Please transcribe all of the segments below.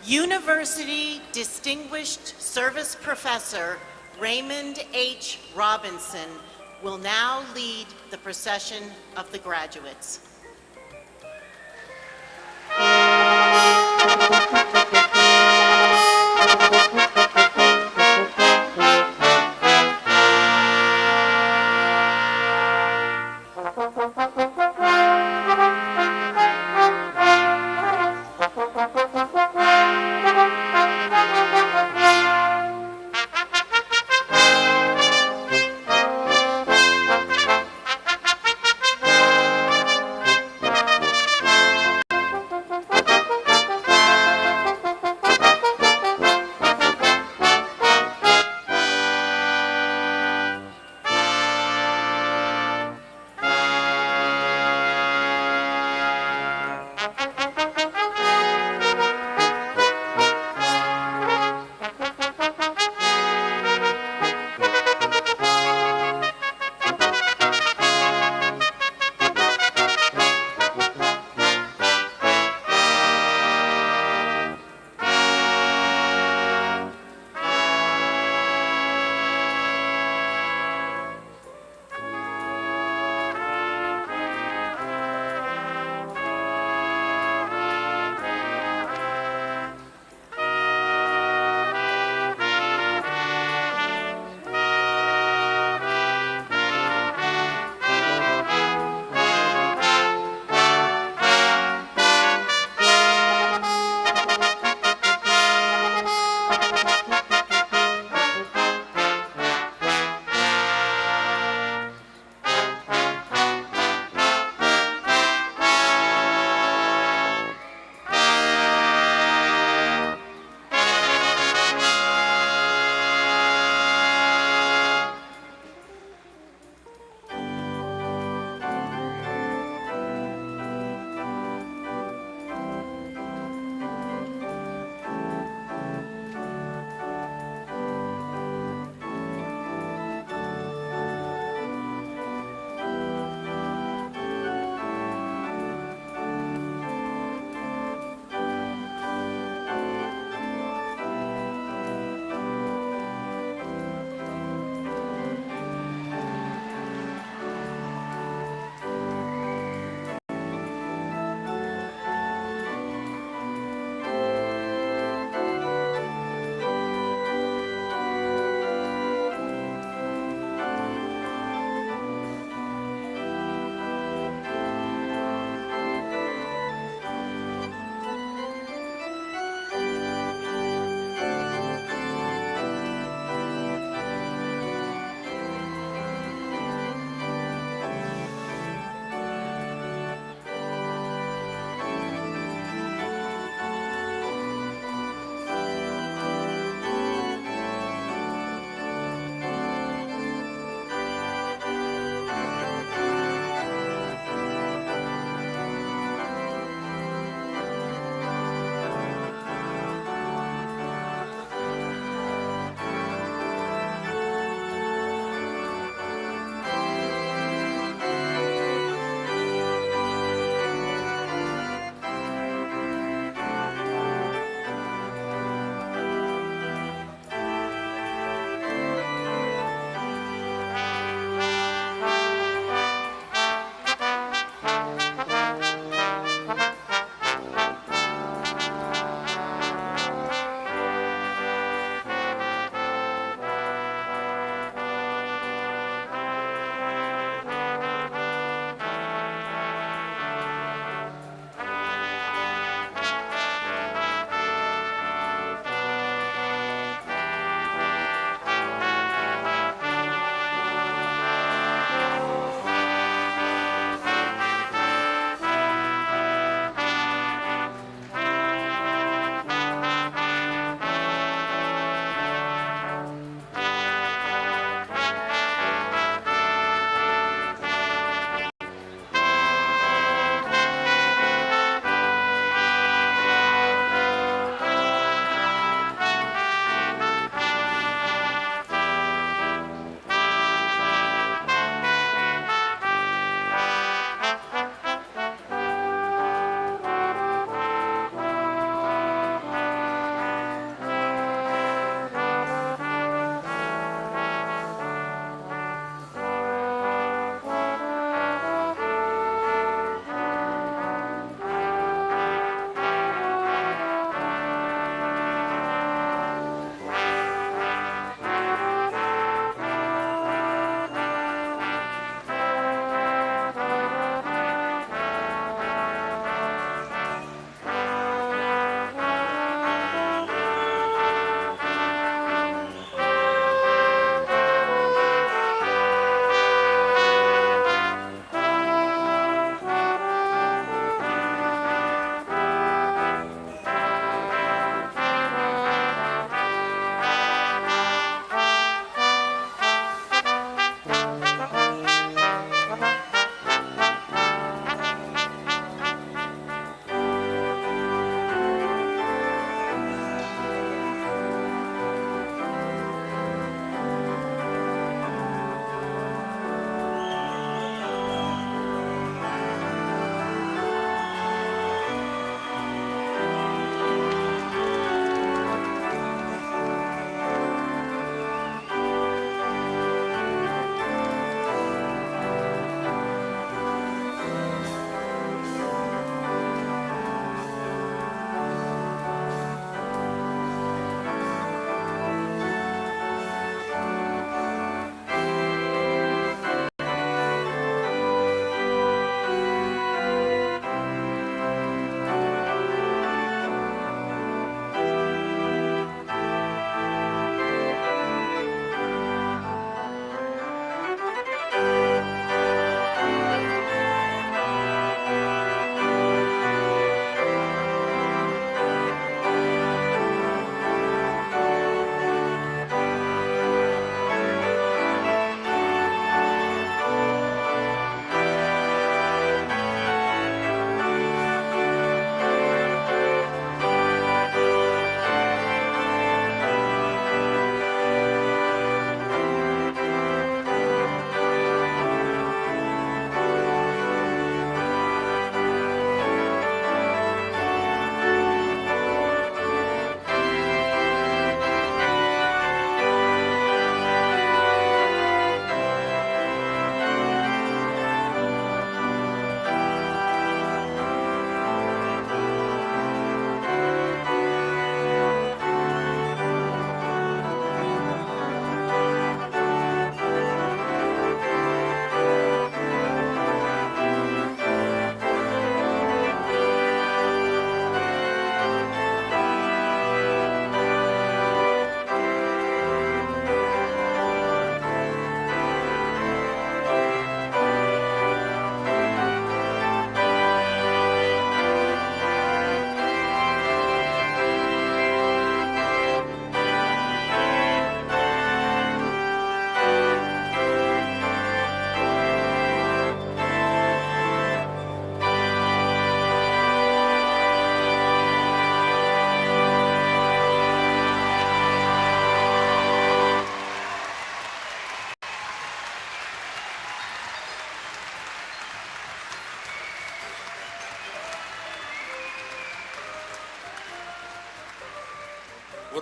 University Distinguished Service Professor Raymond H. Robinson will now lead the procession of the graduates.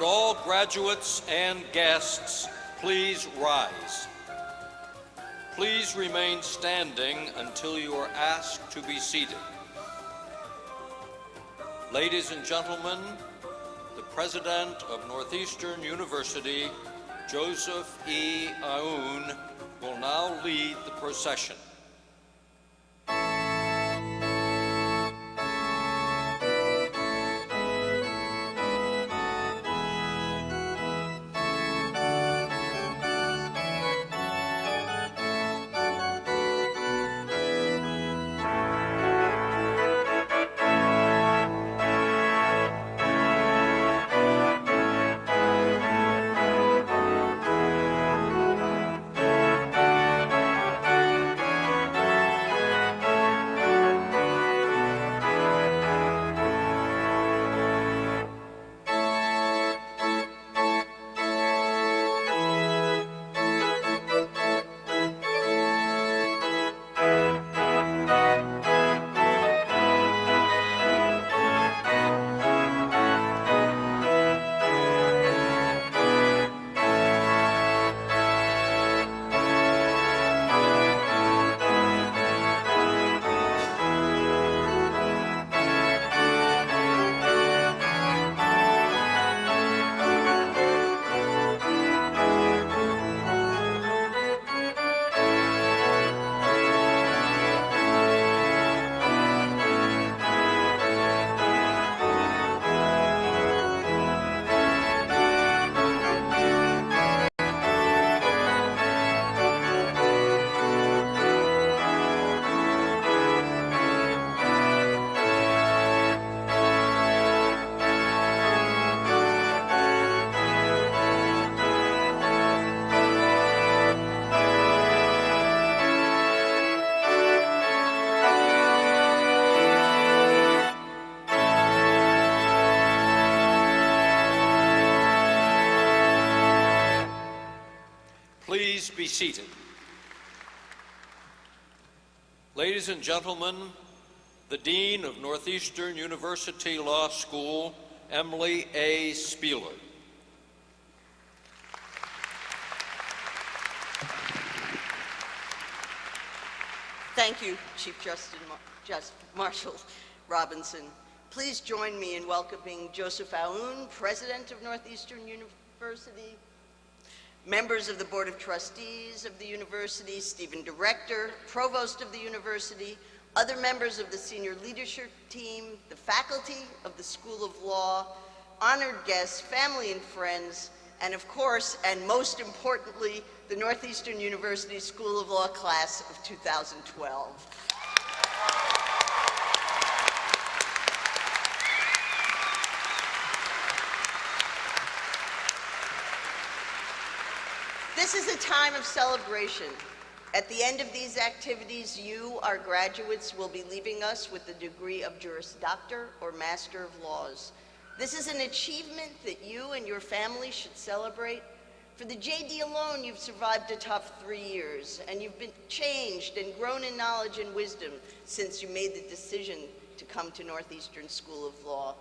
Would all graduates and guests please rise? Please remain standing until you are asked to be seated. Ladies and gentlemen, the President of Northeastern University, Joseph E. Aoun, will now lead the procession. Please be seated. Ladies and gentlemen, the Dean of Northeastern University Law School, Emily A. Spieler. Thank you, Chief Justice Marshall Robinson. Please join me in welcoming Joseph Aoun, President of Northeastern University, members of the Board of Trustees of the University, Stephen Director, Provost of the University, other members of the senior leadership team, the faculty of the School of Law, honored guests, family and friends, and of course, and most importantly, the Northeastern University School of Law class of 2012. This is a time of celebration. At the end of these activities, you, our graduates, will be leaving us with the degree of Juris Doctor or Master of Laws. This is an achievement that you and your family should celebrate. For the JD alone, you've survived a tough 3 years, and you've been changed and grown in knowledge and wisdom since you made the decision to come to Northeastern School of Law.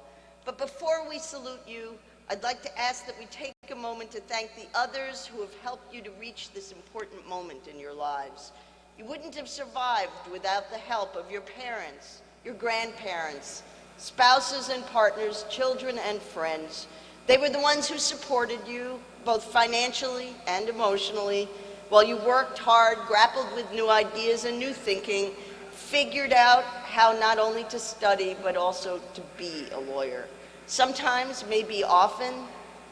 But before we salute you, I'd like to ask that we take a moment to thank the others who have helped you to reach this important moment in your lives. You wouldn't have survived without the help of your parents, your grandparents, spouses and partners, children and friends. They were the ones who supported you, both financially and emotionally, while you worked hard, grappled with new ideas and new thinking, figured out how not only to study, but also to be a lawyer. Sometimes, maybe often,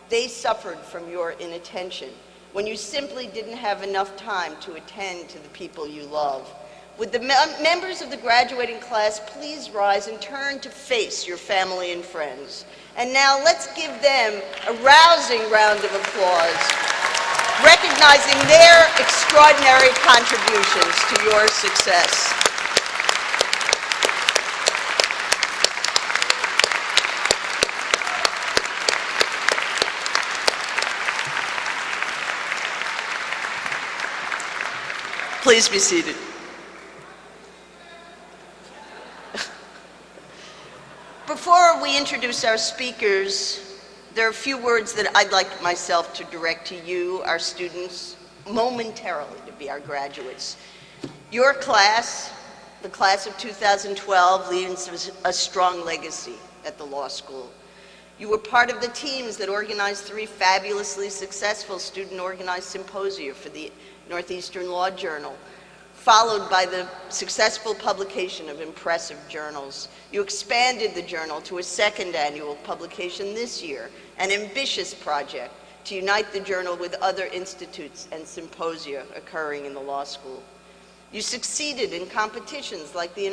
they suffered from your inattention when you simply didn't have enough time to attend to the people you love. Would the members of the graduating class please rise and turn to face your family and friends? And now let's give them a rousing round of applause, recognizing their extraordinary contributions to your success. Please be seated. Before we introduce our speakers, there are a few words that I'd like myself to direct to you, our students, momentarily to be our graduates. Your class, the class of 2012, leaves a strong legacy at the law school. You were part of the teams that organized 3 fabulously successful student-organized symposia for the Northeastern Law Journal, followed by the successful publication of impressive journals. You expanded the journal to a 2nd annual publication this year, an ambitious project to unite the journal with other institutes and symposia occurring in the law school. You succeeded in competitions like the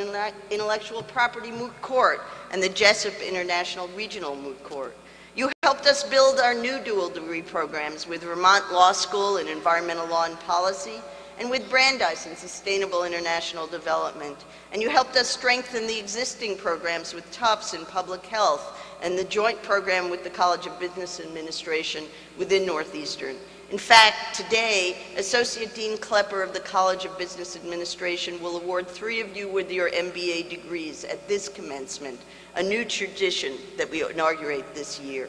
Intellectual Property Moot Court and the Jessup International Regional Moot Court. You helped us build our new dual degree programs with Vermont Law School in Environmental Law and Policy, and with Brandeis in Sustainable International Development. And you helped us strengthen the existing programs with Tufts in Public Health and the joint program with the College of Business Administration within Northeastern. In fact, today, Associate Dean Klepper of the College of Business Administration will award 3 of you with your MBA degrees at this commencement, a new tradition that we inaugurate this year.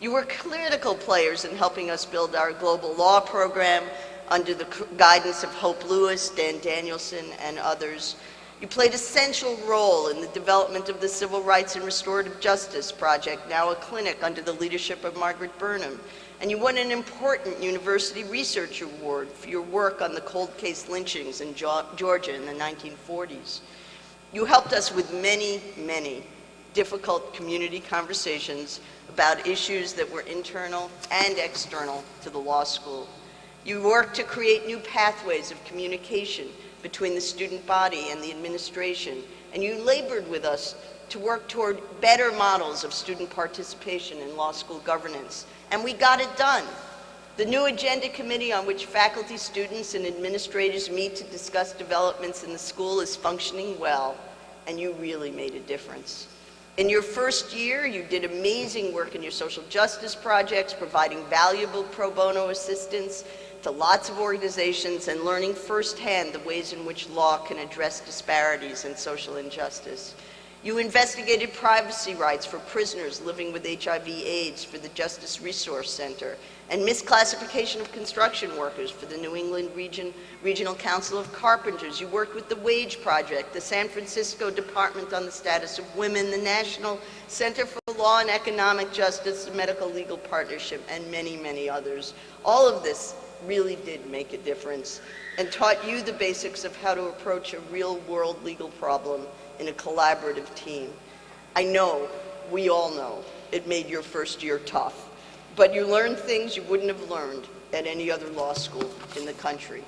You were critical players in helping us build our global law program under the guidance of Hope Lewis, Dan Danielson, and others. You played an essential role in the development of the Civil Rights and Restorative Justice Project, now a clinic under the leadership of Margaret Burnham. And you won an important University Research Award for your work on the cold case lynchings in Georgia in the 1940s. You helped us with many, many difficult community conversations about issues that were internal and external to the law school. You worked to create new pathways of communication between the student body and the administration, and you labored with us to work toward better models of student participation in law school governance, and we got it done. The new agenda committee on which faculty, students, and administrators meet to discuss developments in the school is functioning well, and you really made a difference. In your first year, you did amazing work in your social justice projects, providing valuable pro bono assistance to lots of organizations and learning firsthand the ways in which law can address disparities and social injustice. You investigated privacy rights for prisoners living with HIV/AIDS for the Justice Resource Center, and misclassification of construction workers for the New England Regional Council of Carpenters. You worked with the Wage Project, the San Francisco Department on the Status of Women, the National Center for Law and Economic Justice, the Medical Legal Partnership, and many, many others. All of this really did make a difference and taught you the basics of how to approach a real-world legal problem in a collaborative team. I know, we all know, it made your first year tough, but you learned things you wouldn't have learned at any other law school in the country.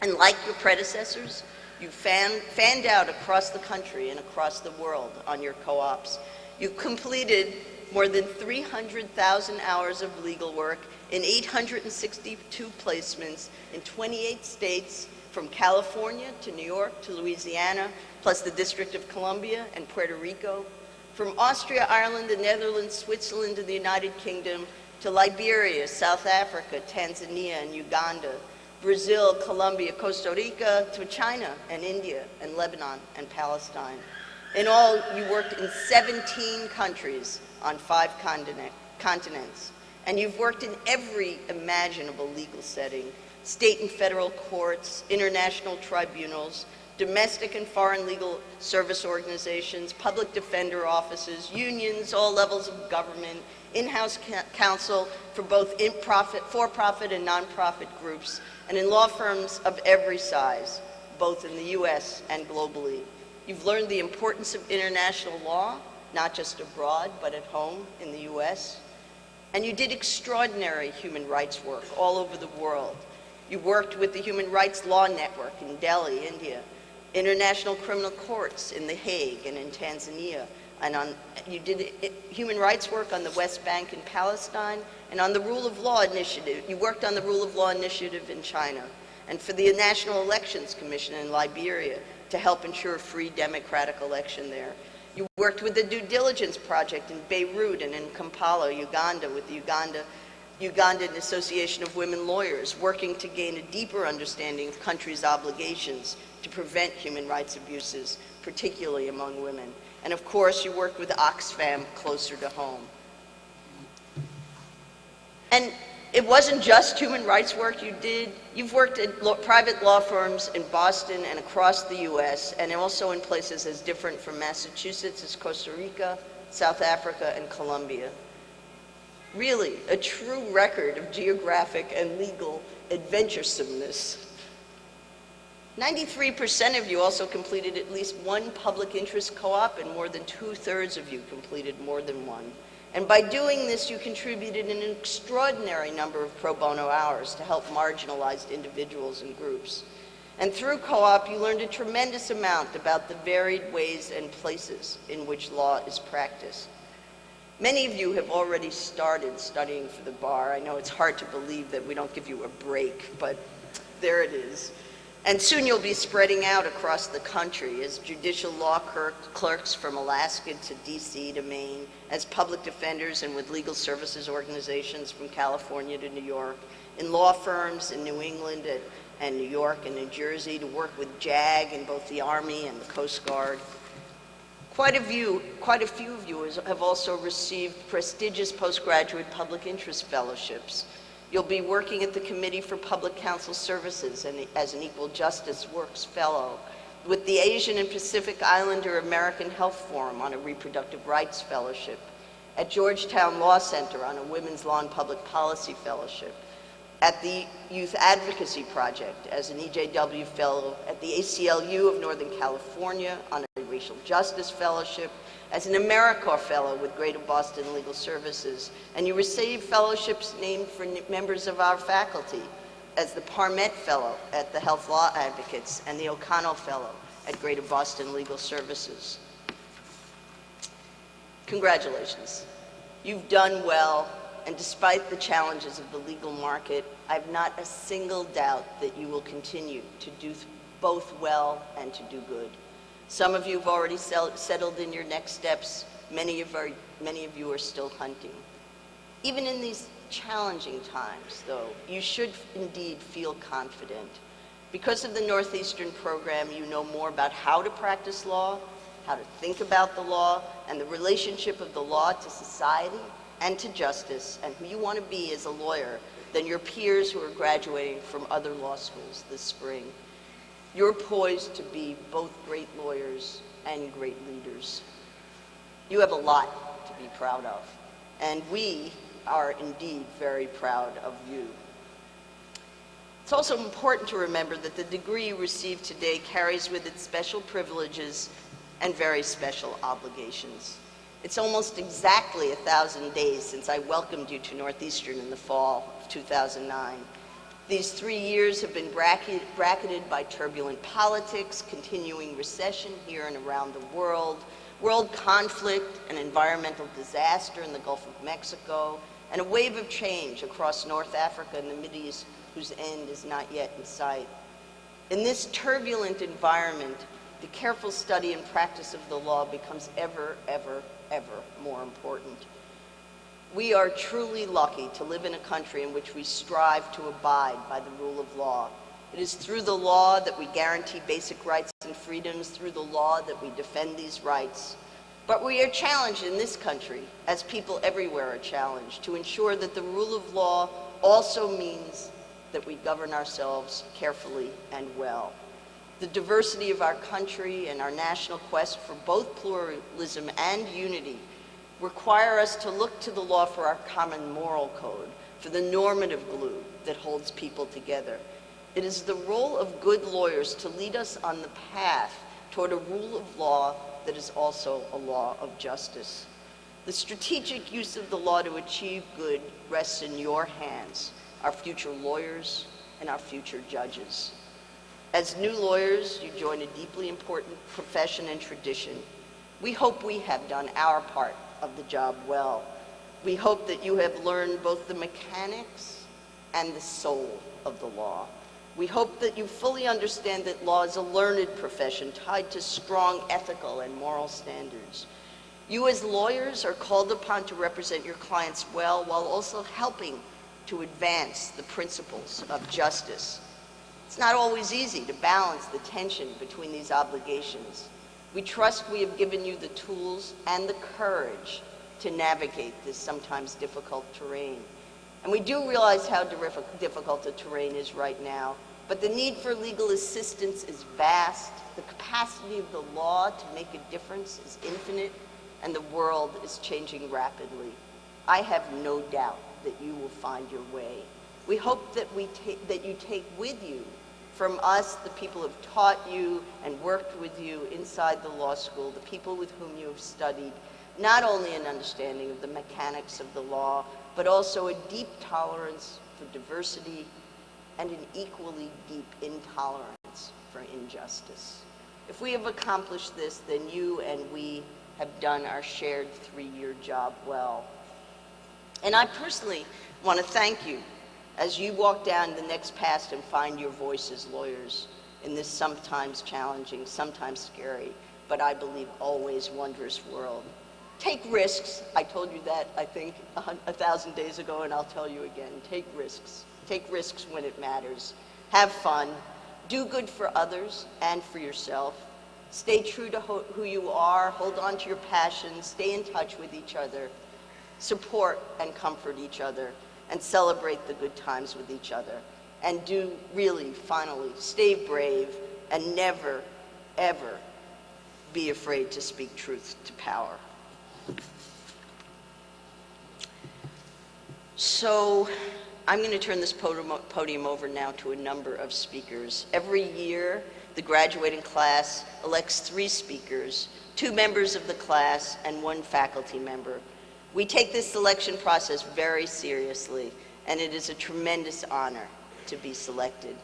And like your predecessors, you fanned out across the country and across the world on your co-ops. You completed more than 300,000 hours of legal work in 862 placements in 28 states, from California to New York to Louisiana, plus the District of Columbia and Puerto Rico, from Austria, Ireland, the Netherlands, Switzerland, and the United Kingdom, to Liberia, South Africa, Tanzania, and Uganda, Brazil, Colombia, Costa Rica, to China and India and Lebanon and Palestine. In all, you worked in 17 countries on 5 continents, and you've worked in every imaginable legal setting: state and federal courts, international tribunals, domestic and foreign legal service organizations, public defender offices, unions, all levels of government, in-house counsel for both for-profit and nonprofit groups, and in law firms of every size, both in the U.S. and globally. You've learned the importance of international law, not just abroad, but at home in the U.S. And you did extraordinary human rights work all over the world. You worked with the Human Rights Law Network in Delhi, India, international criminal courts in The Hague and in Tanzania, and you did human rights work on the West Bank in Palestine, and on the Rule of Law Initiative. You worked on the Rule of Law Initiative in China, and for the National Elections Commission in Liberia to help ensure a free democratic election there. You worked with the Due Diligence Project in Beirut and in Kampala, Uganda, with the Ugandan Association of Women Lawyers, working to gain a deeper understanding of countries' obligations to prevent human rights abuses, particularly among women. And of course, you worked with Oxfam closer to home. And it wasn't just human rights work you did. You've worked at private law firms in Boston and across the US, and also in places as different from Massachusetts as Costa Rica, South Africa, and Colombia. Really, a true record of geographic and legal adventuresomeness. 93% of you also completed at least one public interest co-op, and more than 2/3 of you completed more than one. And by doing this, you contributed an extraordinary number of pro bono hours to help marginalized individuals and groups. And through co-op, you learned a tremendous amount about the varied ways and places in which law is practiced. Many of you have already started studying for the bar. I know it's hard to believe that we don't give you a break, but there it is. And soon you'll be spreading out across the country as judicial law clerks from Alaska to DC to Maine, as public defenders and with legal services organizations from California to New York, in law firms in New England and New York and New Jersey, to work with JAG in both the Army and the Coast Guard. Quite a few of you have also received prestigious postgraduate public interest fellowships. You'll be working at the Committee for Public Counsel Services and as an Equal Justice Works Fellow, with the Asian and Pacific Islander American Health Forum on a Reproductive Rights Fellowship, at Georgetown Law Center on a Women's Law and Public Policy Fellowship, at the Youth Advocacy Project as an EJW Fellow, at the ACLU of Northern California on a Racial Justice Fellowship, as an AmeriCorps Fellow with Greater Boston Legal Services, and you receive fellowships named for members of our faculty, as the Parmet Fellow at the Health Law Advocates and the O'Connell Fellow at Greater Boston Legal Services. Congratulations. You've done well, and despite the challenges of the legal market, I have not a single doubt that you will continue to do both well and to do good. Some of you have already settled in your next steps. Many of you are still hunting. Even in these challenging times, though, you should indeed feel confident. Because of the Northeastern program, you know more about how to practice law, how to think about the law, and the relationship of the law to society and to justice, and who you want to be as a lawyer than your peers who are graduating from other law schools this spring. You're poised to be both great lawyers and great leaders. You have a lot to be proud of, and we are indeed very proud of you. It's also important to remember that the degree you receive today carries with it special privileges and very special obligations. It's almost exactly 1,000 days since I welcomed you to Northeastern in the fall of 2009. These 3 years have been bracketed by turbulent politics, continuing recession here and around the world conflict, an environmental disaster in the Gulf of Mexico, and a wave of change across North Africa and the Mideast whose end is not yet in sight. In this turbulent environment, the careful study and practice of the law becomes ever, ever, ever more important. We are truly lucky to live in a country in which we strive to abide by the rule of law. It is through the law that we guarantee basic rights and freedoms, through the law that we defend these rights. But we are challenged in this country, as people everywhere are challenged, to ensure that the rule of law also means that we govern ourselves carefully and well. The diversity of our country and our national quest for both pluralism and unity require us to look to the law for our common moral code, for the normative glue that holds people together. It is the role of good lawyers to lead us on the path toward a rule of law that is also a law of justice. The strategic use of the law to achieve good rests in your hands, our future lawyers and our future judges. As new lawyers, you join a deeply important profession and tradition. We hope we have done our part of the job well. We hope that you have learned both the mechanics and the soul of the law. We hope that you fully understand that law is a learned profession tied to strong ethical and moral standards. You as lawyers are called upon to represent your clients well while also helping to advance the principles of justice. It's not always easy to balance the tension between these obligations. We trust we have given you the tools and the courage to navigate this sometimes difficult terrain. And we do realize how difficult the terrain is right now, but the need for legal assistance is vast, the capacity of the law to make a difference is infinite, and the world is changing rapidly. I have no doubt that you will find your way. We hope that you take with you from us the people who have taught you and worked with you inside the law school, the people with whom you have studied, not only an understanding of the mechanics of the law, but also a deep tolerance for diversity and an equally deep intolerance for injustice. If we have accomplished this, then you and we have done our shared 3-year job well. And I personally want to thank you as you walk down the next path and find your voice as lawyers in this sometimes challenging, sometimes scary, but I believe always wondrous world. Take risks. I told you that, I think, 1,000 days ago, and I'll tell you again. Take risks. Take risks when it matters. Have fun. Do good for others and for yourself. Stay true to who you are. Hold on to your passions. Stay in touch with each other. Support and comfort each other, and celebrate the good times with each other. And do really, finally, stay brave and never, ever be afraid to speak truth to power. So I'm going to turn this podium over now to a number of speakers. Every year, the graduating class elects 3 speakers, 2 members of the class, and 1 faculty member. We take this selection process very seriously, and it is a tremendous honor to be selected.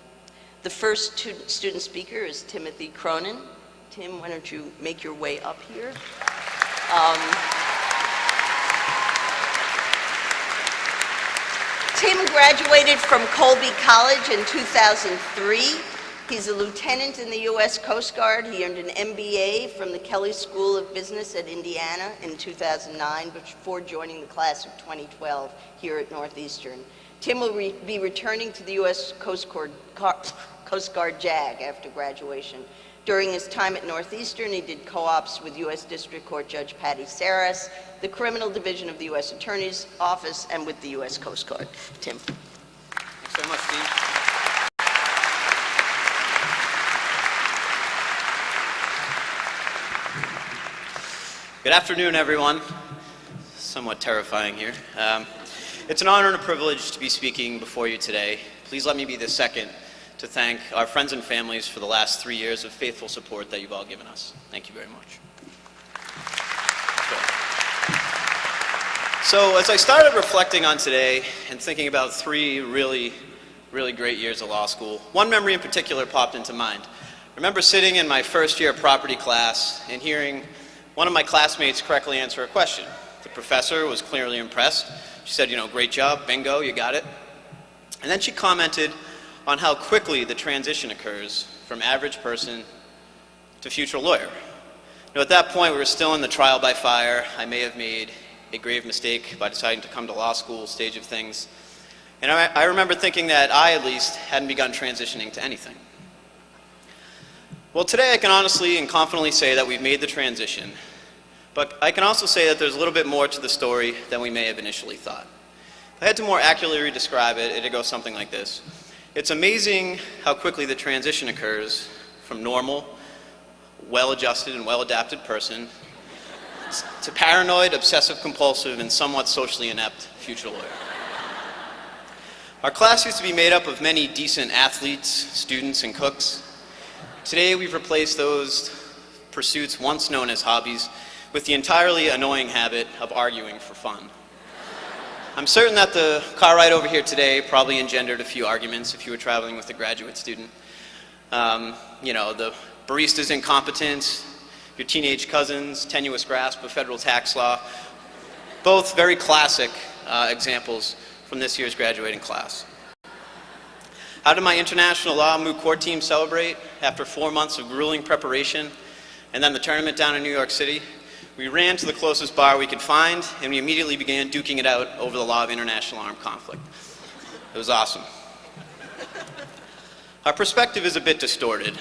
The first student speaker is Timothy Cronin. Tim, why don't you make your way up here? Tim graduated from Colby College in 2003. He's a lieutenant in the U.S. Coast Guard. He earned an MBA from the Kelley School of Business at Indiana in 2009 before joining the class of 2012 here at Northeastern. Tim will be returning to the U.S. Coast Guard JAG after graduation. During his time at Northeastern, he did co-ops with U.S. District Court Judge Patty Saras, the Criminal Division of the U.S. Attorney's Office, and with the U.S. Coast Guard. Tim. Thanks so much, Steve. Good afternoon, everyone. Somewhat terrifying here. It's an honor and a privilege to be speaking before you today. Please let me be the second to thank our friends and families for the last 3 years of faithful support that you've all given us. Thank you very much. So as I started reflecting on today and thinking about 3 really great years of law school, one memory in particular popped into mind. I remember sitting in my first year property class and hearing one of my classmates correctly answer a question. The professor was clearly impressed. She said, great job, bingo, you got it. And then she commented on how quickly the transition occurs from average person to future lawyer. At that point, we were still in the trial by fire. I may have made a grave mistake by deciding to come to law school stage of things. And I remember thinking that I, at least, hadn't begun transitioning to anything. Well, today I can honestly and confidently say that we've made the transition, but I can also say that there's a little bit more to the story than we may have initially thought. If I had to more accurately describe it, it'd go something like this. It's amazing how quickly the transition occurs from normal, well-adjusted and well-adapted person to paranoid, obsessive-compulsive, and somewhat socially inept future lawyer. Our class used to be made up of many decent athletes, students, and cooks. Today, we've replaced those pursuits once known as hobbies with the entirely annoying habit of arguing for fun. I'm certain that the car ride over here today probably engendered a few arguments if you were traveling with a graduate student. The barista's incompetence, your teenage cousin's tenuous grasp of federal tax law, both very classic examples from this year's graduating class. How did my international law moot court team celebrate after 4 months of grueling preparation and then the tournament down in New York City? We ran to the closest bar we could find, and we immediately began duking it out over the law of international armed conflict. It was awesome. Our perspective is a bit distorted.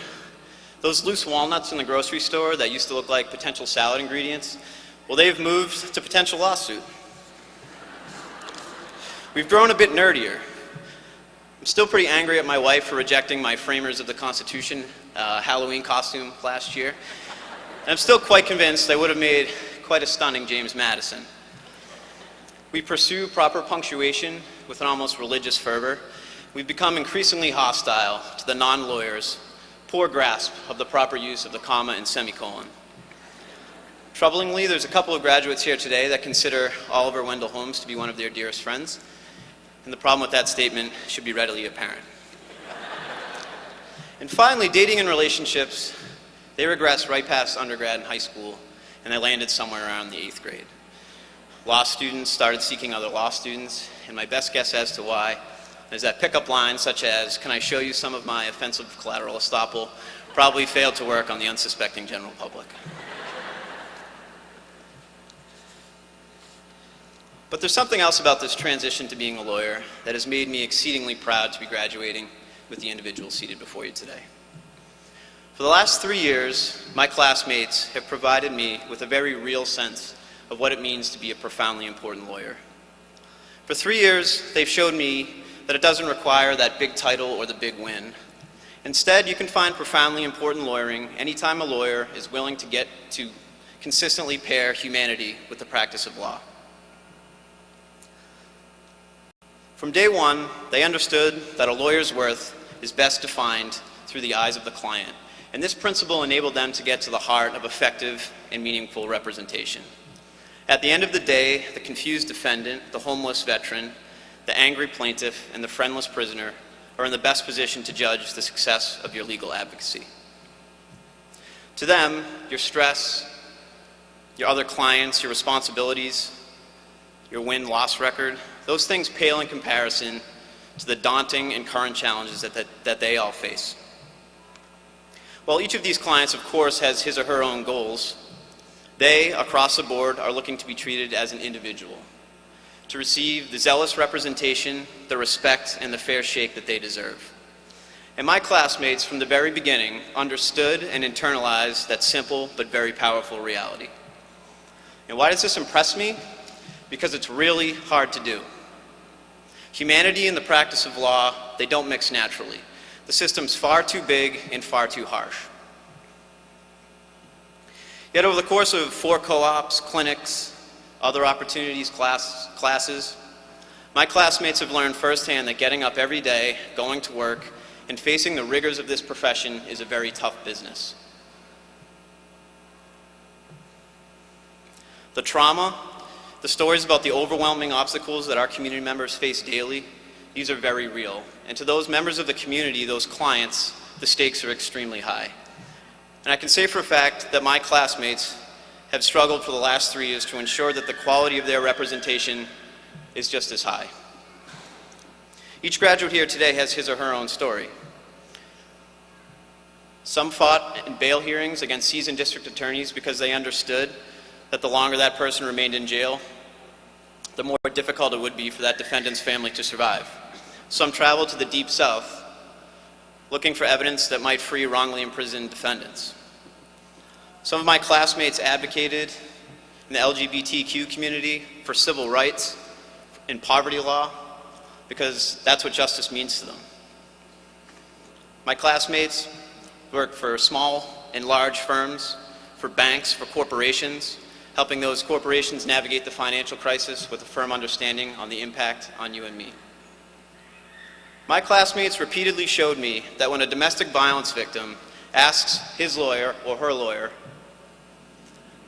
Those loose walnuts in the grocery store that used to look like potential salad ingredients, well, they've moved to potential lawsuit. We've grown a bit nerdier. I'm still pretty angry at my wife for rejecting my Framers of the Constitution Halloween costume last year. And I'm still quite convinced I would have made quite a stunning James Madison. We pursue proper punctuation with an almost religious fervor. We've become increasingly hostile to the non-lawyers' poor grasp of the proper use of the comma and semicolon. Troublingly, there's a couple of graduates here today that consider Oliver Wendell Holmes to be one of their dearest friends, and the problem with that statement should be readily apparent. And finally, dating and relationships, they regress right past undergrad and high school, and they landed somewhere around the 8th grade. Law students started seeking other law students, and my best guess as to why is that pickup lines such as, "Can I show you some of my offensive collateral estoppel?" probably failed to work on the unsuspecting general public. But there's something else about this transition to being a lawyer that has made me exceedingly proud to be graduating with the individual seated before you today. For the last 3 years, my classmates have provided me with a very real sense of what it means to be a profoundly important lawyer. For 3 years, they've showed me that it doesn't require that big title or the big win. Instead, you can find profoundly important lawyering anytime a lawyer is willing to get to consistently pair humanity with the practice of law. From day one, they understood that a lawyer's worth is best defined through the eyes of the client, and this principle enabled them to get to the heart of effective and meaningful representation. At the end of the day, the confused defendant, the homeless veteran, the angry plaintiff, and the friendless prisoner are in the best position to judge the success of your legal advocacy. To them, your stress, your other clients, your responsibilities, your win-loss record, those things pale in comparison to the daunting and current challenges that they all face. While each of these clients, of course, has his or her own goals, they, across the board, are looking to be treated as an individual, to receive the zealous representation, the respect, and the fair shake that they deserve. And my classmates, from the very beginning, understood and internalized that simple but very powerful reality. And why does this impress me? Because it's really hard to do. Humanity and the practice of law, they don't mix naturally. The system's far too big and far too harsh. Yet over the course of 4 co-ops, clinics, other opportunities, classes, my classmates have learned firsthand that getting up every day, going to work, and facing the rigors of this profession is a very tough business. The trauma, the stories about the overwhelming obstacles that our community members face daily, these are very real. And to those members of the community, those clients, the stakes are extremely high. And I can say for a fact that my classmates have struggled for the last 3 years to ensure that the quality of their representation is just as high. Each graduate here today has his or her own story. Some fought in bail hearings against seasoned district attorneys because they understood that the longer that person remained in jail, the more difficult it would be for that defendant's family to survive. Some traveled to the Deep South, looking for evidence that might free wrongly imprisoned defendants. Some of my classmates advocated in the LGBTQ community for civil rights and poverty law because that's what justice means to them. My classmates work for small and large firms, for banks, for corporations, helping those corporations navigate the financial crisis with a firm understanding on the impact on you and me. My classmates repeatedly showed me that when a domestic violence victim asks his lawyer or her lawyer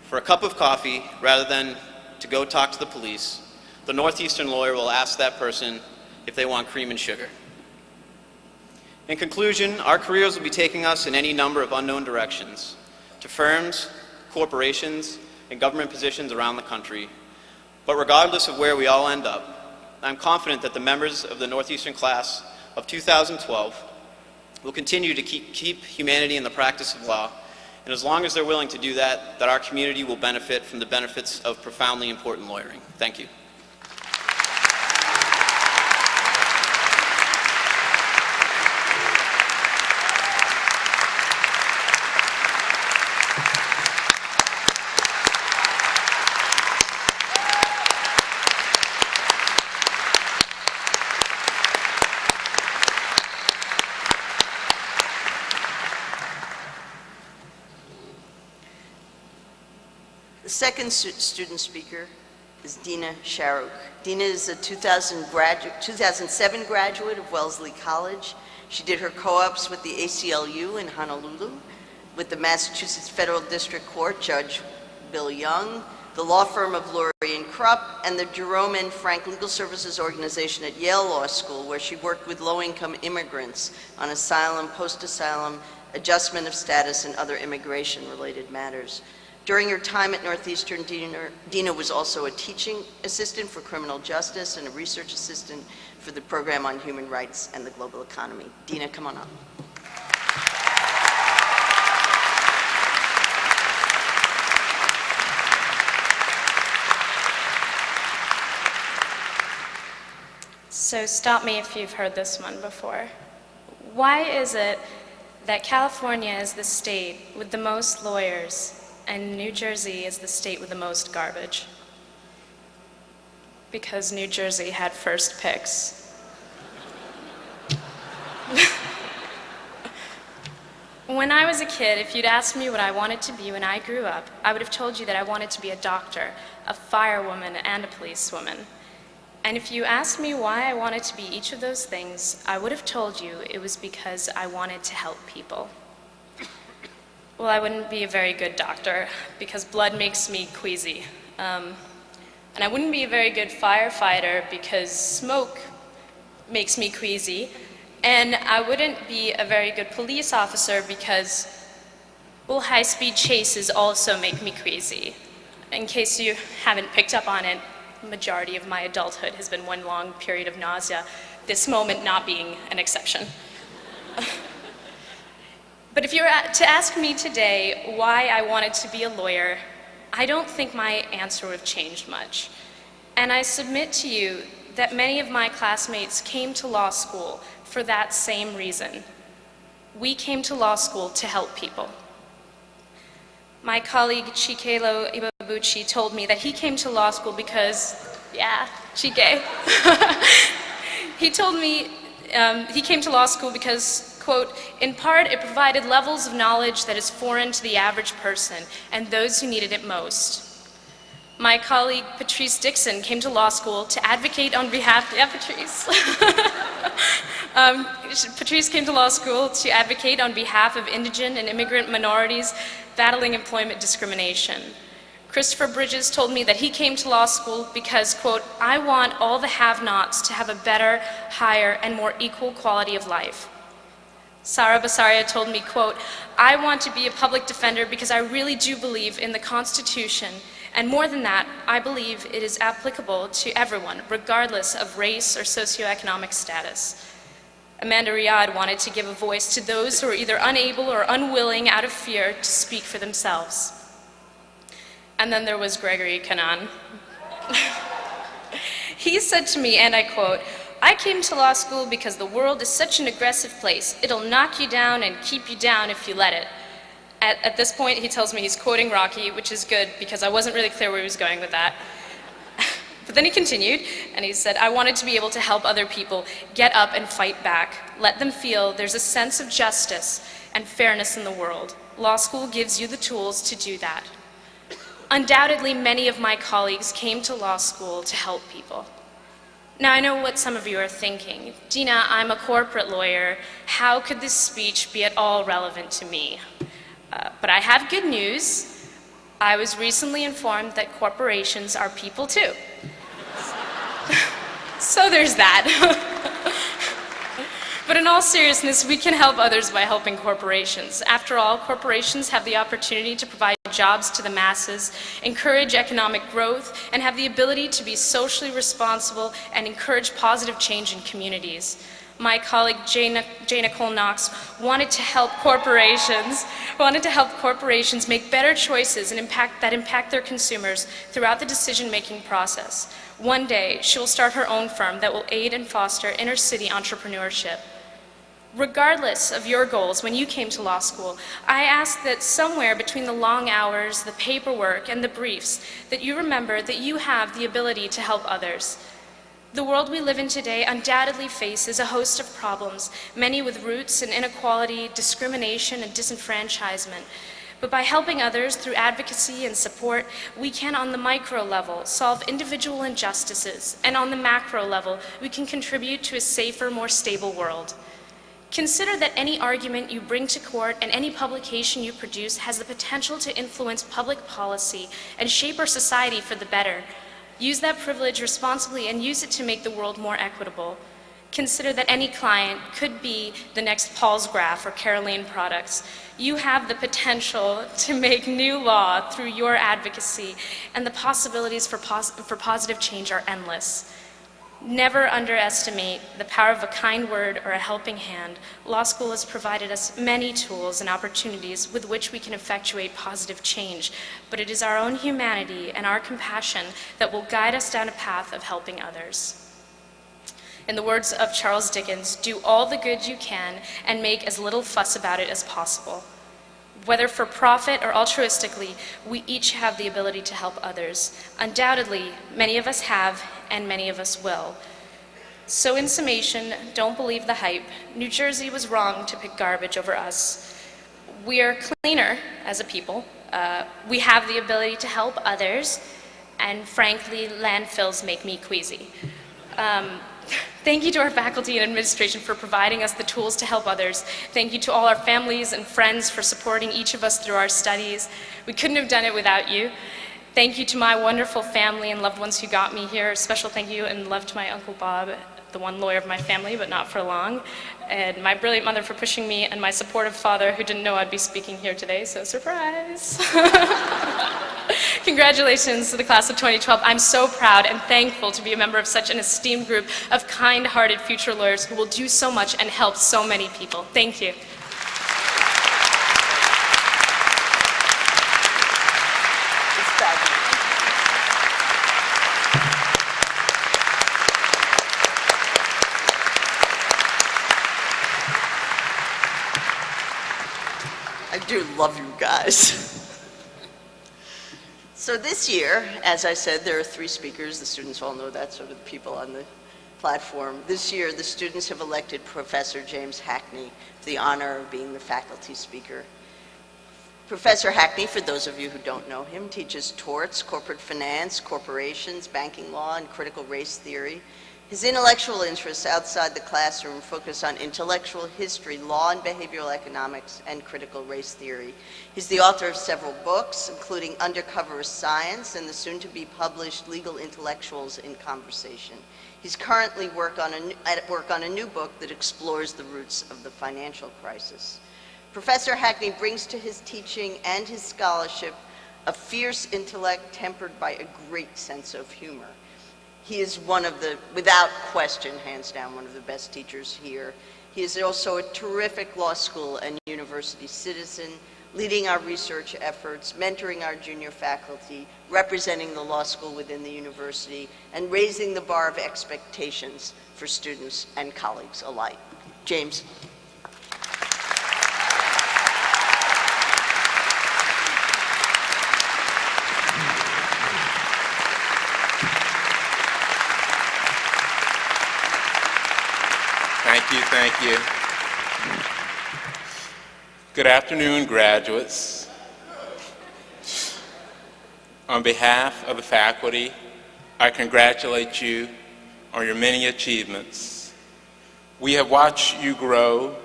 for a cup of coffee rather than to go talk to the police, the Northeastern lawyer will ask that person if they want cream and sugar. In conclusion, our careers will be taking us in any number of unknown directions, to firms, corporations, and government positions around the country. But regardless of where we all end up, I'm confident that the members of the Northeastern class of 2012 will continue to keep humanity in the practice of law, and as long as they're willing to do that, that our community will benefit from the benefits of profoundly important lawyering. Thank you. second student speaker is Dina Sharuk. Dina is a 2007 graduate of Wellesley College. She did her co-ops with the ACLU in Honolulu, with the Massachusetts Federal District Court Judge Bill Young, the law firm of Lurie and Krupp, and the Jerome N. Frank Legal Services Organization at Yale Law School, where she worked with low-income immigrants on asylum, post-asylum, adjustment of status, and other immigration-related matters. During her time at Northeastern, Dina was also a teaching assistant for criminal justice and a research assistant for the program on human rights and the global economy. Dina, come on up. So stop me if you've heard this one before. Why is it that California is the state with the most lawyers and New Jersey is the state with the most garbage? Because New Jersey had first picks. When I was a kid, if you'd asked me what I wanted to be when I grew up, I would have told you that I wanted to be a doctor, a firewoman, and a policewoman. And if you asked me why I wanted to be each of those things, I would have told you it was because I wanted to help people. Well, I wouldn't be a very good doctor because blood makes me queasy. And I wouldn't be a very good firefighter because smoke makes me queasy. And I wouldn't be a very good police officer because, well, high-speed chases also make me queasy. In case you haven't picked up on it, the majority of my adulthood has been one long period of nausea, this moment not being an exception. But if you were to ask me today why I wanted to be a lawyer, I don't think my answer would have changed much. And I submit to you that many of my classmates came to law school for that same reason. We came to law school to help people. My colleague Chikelo Ibabuchi told me that he came to law school because, yeah, Chike. He told me he came to law school because, quote, in part it provided levels of knowledge that is foreign to the average person and those who needed it most. My colleague Patrice Dixon came to law school to advocate on behalf, yeah, Patrice. Patrice came to law school to advocate on behalf of indigent and immigrant minorities battling employment discrimination. Christopher Bridges told me that he came to law school because, quote, I want all the have-nots to have a better, higher, and more equal quality of life. Sara Basaria told me, quote, I want to be a public defender because I really do believe in the Constitution, and more than that, I believe it is applicable to everyone, regardless of race or socioeconomic status. Amanda Riyad wanted to give a voice to those who are either unable or unwilling out of fear to speak for themselves. And then there was Gregory Canaan. He said to me, and I quote, I came to law school because the world is such an aggressive place. It'll knock you down and keep you down if you let it. At this point, he tells me he's quoting Rocky, which is good because I wasn't really clear where he was going with that. But then he continued, and he said, I wanted to be able to help other people get up and fight back. Let them feel there's a sense of justice and fairness in the world. Law school gives you the tools to do that. Undoubtedly, many of my colleagues came to law school to help people. Now, I know what some of you are thinking. Dina, I'm a corporate lawyer. How could this speech be at all relevant to me? But I have good news. I was recently informed that corporations are people too. So there's that. But in all seriousness, we can help others by helping corporations. After all, corporations have the opportunity to provide jobs to the masses, encourage economic growth, and have the ability to be socially responsible and encourage positive change in communities. My colleague Jay Nicole Knox wanted to help corporations make better choices and impact their consumers throughout the decision-making process. One day, she will start her own firm that will aid and foster inner-city entrepreneurship. Regardless of your goals when you came to law school, I ask that somewhere between the long hours, the paperwork, and the briefs, that you remember that you have the ability to help others. The world we live in today undoubtedly faces a host of problems, many with roots in inequality, discrimination, and disenfranchisement. But by helping others through advocacy and support, we can, on the micro level, solve individual injustices, and on the macro level, we can contribute to a safer, more stable world. Consider that any argument you bring to court and any publication you produce has the potential to influence public policy and shape our society for the better. Use that privilege responsibly and use it to make the world more equitable. Consider that any client could be the next Paul's Graph or Caroline Products. You have the potential to make new law through your advocacy, and the possibilities for positive change are endless. Never underestimate the power of a kind word or a helping hand. Law school has provided us many tools and opportunities with which we can effectuate positive change, but it is our own humanity and our compassion that will guide us down a path of helping others. In the words of Charles Dickens, do all the good you can and make as little fuss about it as possible. Whether for profit or altruistically, we each have the ability to help others. Undoubtedly, many of us have, and many of us will. So in summation, don't believe the hype. New Jersey was wrong to pick garbage over us. We are cleaner as a people. We have the ability to help others, and frankly, landfills make me queasy. Thank you to our faculty and administration for providing us the tools to help others. Thank you to all our families and friends for supporting each of us through our studies. We couldn't have done it without you. Thank you to my wonderful family and loved ones who got me here. A special thank you and love to my Uncle Bob, the one lawyer of my family, but not for long. And my brilliant mother for pushing me, and my supportive father who didn't know I'd be speaking here today, so surprise. Congratulations to the class of 2012. I'm so proud and thankful to be a member of such an esteemed group of kind-hearted future lawyers who will do so much and help so many people. Thank you. I do love you guys. So this year, as I said, there are 3 speakers. The students all know that, so do the people on the platform. This year, the students have elected Professor James Hackney to the honor of being the faculty speaker. Professor Hackney, for those of you who don't know him, teaches torts, corporate finance, corporations, banking law, and critical race theory. His intellectual interests outside the classroom focus on intellectual history, law and behavioral economics, and critical race theory. He's the author of several books, including Undercover Science and the soon-to-be-published Legal Intellectuals in Conversation. He's currently at work on a new book that explores the roots of the financial crisis. Professor Hackney brings to his teaching and his scholarship a fierce intellect tempered by a great sense of humor. He is one of the, without question, hands down, one of the best teachers here. He is also a terrific law school and university citizen, leading our research efforts, mentoring our junior faculty, representing the law school within the university, and raising the bar of expectations for students and colleagues alike. James. Thank you. Good afternoon, graduates. On behalf of the faculty, I congratulate you on your many achievements. We have watched you grow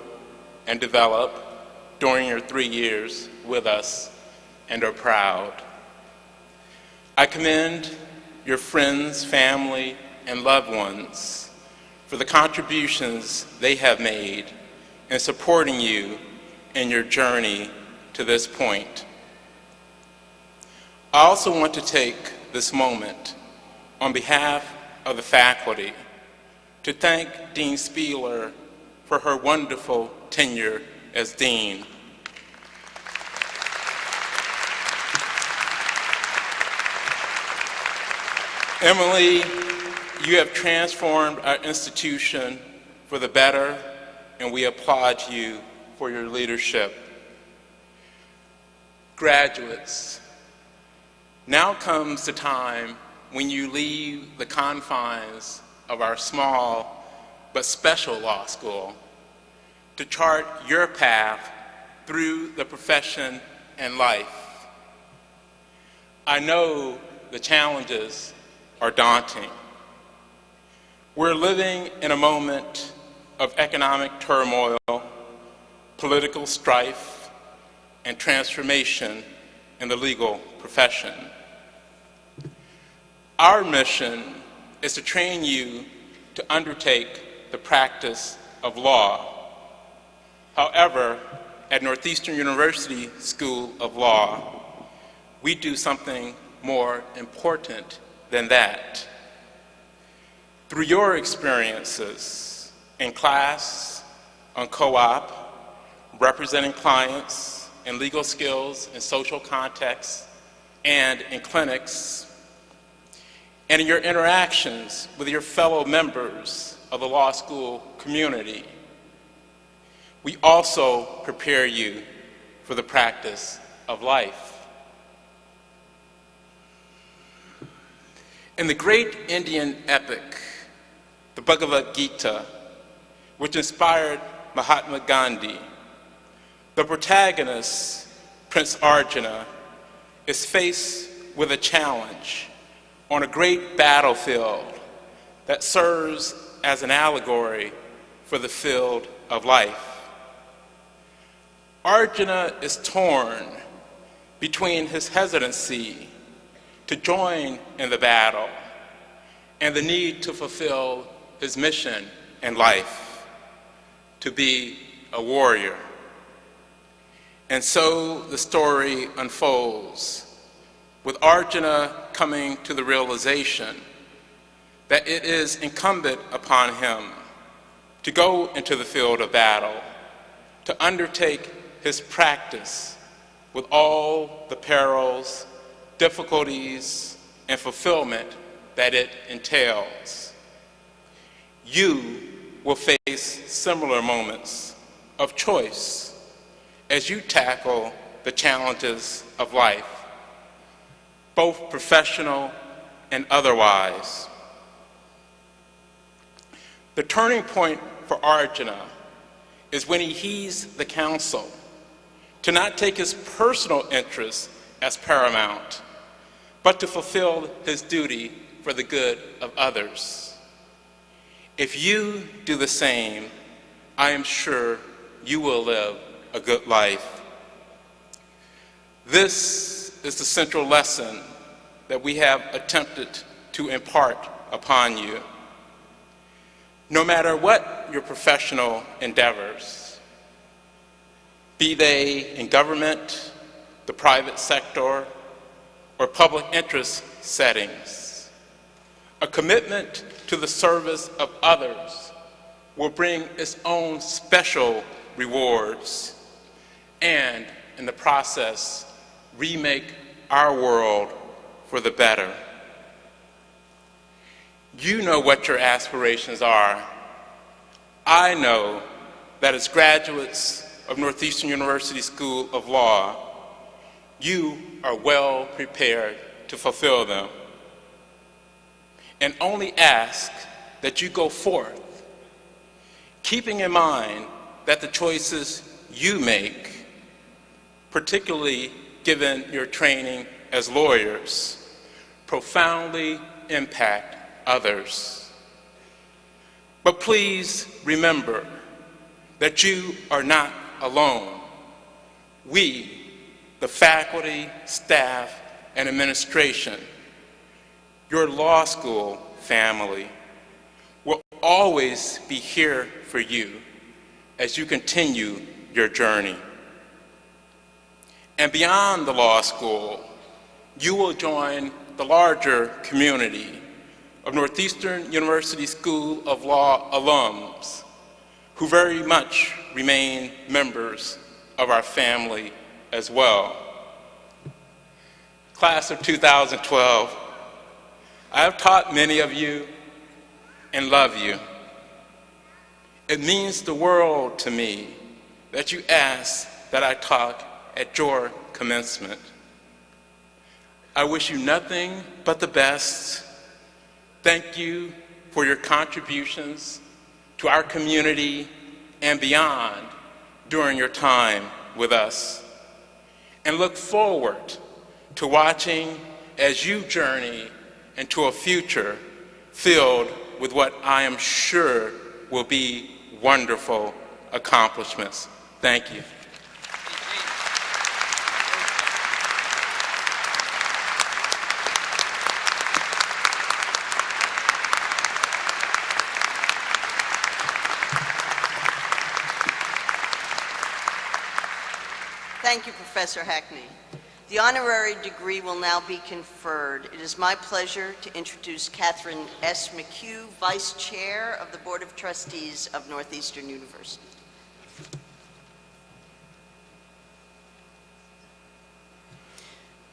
and develop during your 3 years with us and are proud. I commend your friends, family, and loved ones for the contributions they have made in supporting you in your journey to this point. I also want to take this moment on behalf of the faculty to thank Dean Spieler for her wonderful tenure as Dean. Emily, you have transformed our institution for the better, and we applaud you for your leadership. Graduates, now comes the time when you leave the confines of our small but special law school to chart your path through the profession and life. I know the challenges are daunting. We're living in a moment of economic turmoil, political strife, and transformation in the legal profession. Our mission is to train you to undertake the practice of law. However, at Northeastern University School of Law, we do something more important than that. Through your experiences in class, on co-op, representing clients in legal skills and social contexts, and in clinics, and in your interactions with your fellow members of the law school community, we also prepare you for the practice of life. In the great Indian epic, the Bhagavad Gita, which inspired Mahatma Gandhi, the protagonist, Prince Arjuna, is faced with a challenge on a great battlefield that serves as an allegory for the field of life. Arjuna is torn between his hesitancy to join in the battle and the need to fulfill his mission in life, to be a warrior. And so the story unfolds, with Arjuna coming to the realization that it is incumbent upon him to go into the field of battle, to undertake his practice with all the perils, difficulties, and fulfillment that it entails. You will face similar moments of choice as you tackle the challenges of life, both professional and otherwise. The turning point for Arjuna is when he heeds the counsel to not take his personal interests as paramount, but to fulfill his duty for the good of others. If you do the same, I am sure you will live a good life. This is the central lesson that we have attempted to impart upon you. No matter what your professional endeavors, be they in government, the private sector, or public interest settings, a commitment to the service of others will bring its own special rewards and, in the process, remake our world for the better. You know what your aspirations are. I know that as graduates of Northeastern University School of Law, you are well prepared to fulfill them. And only ask that you go forth, keeping in mind that the choices you make, particularly given your training as lawyers, profoundly impact others. But please remember that you are not alone. We, the faculty, staff, and administration, your law school family, will always be here for you as you continue your journey. And beyond the law school, you will join the larger community of Northeastern University School of Law alums who very much remain members of our family as well. Class of 2012, I have taught many of you and love you. It means the world to me that you ask that I talk at your commencement. I wish you nothing but the best. Thank you for your contributions to our community and beyond during your time with us. and look forward to watching as you journey into a future filled with what I am sure will be wonderful accomplishments. Thank you. Thank you, Professor Hackney. The honorary degree will now be conferred. It is my pleasure to introduce Catherine S. McHugh, Vice Chair of the Board of Trustees of Northeastern University.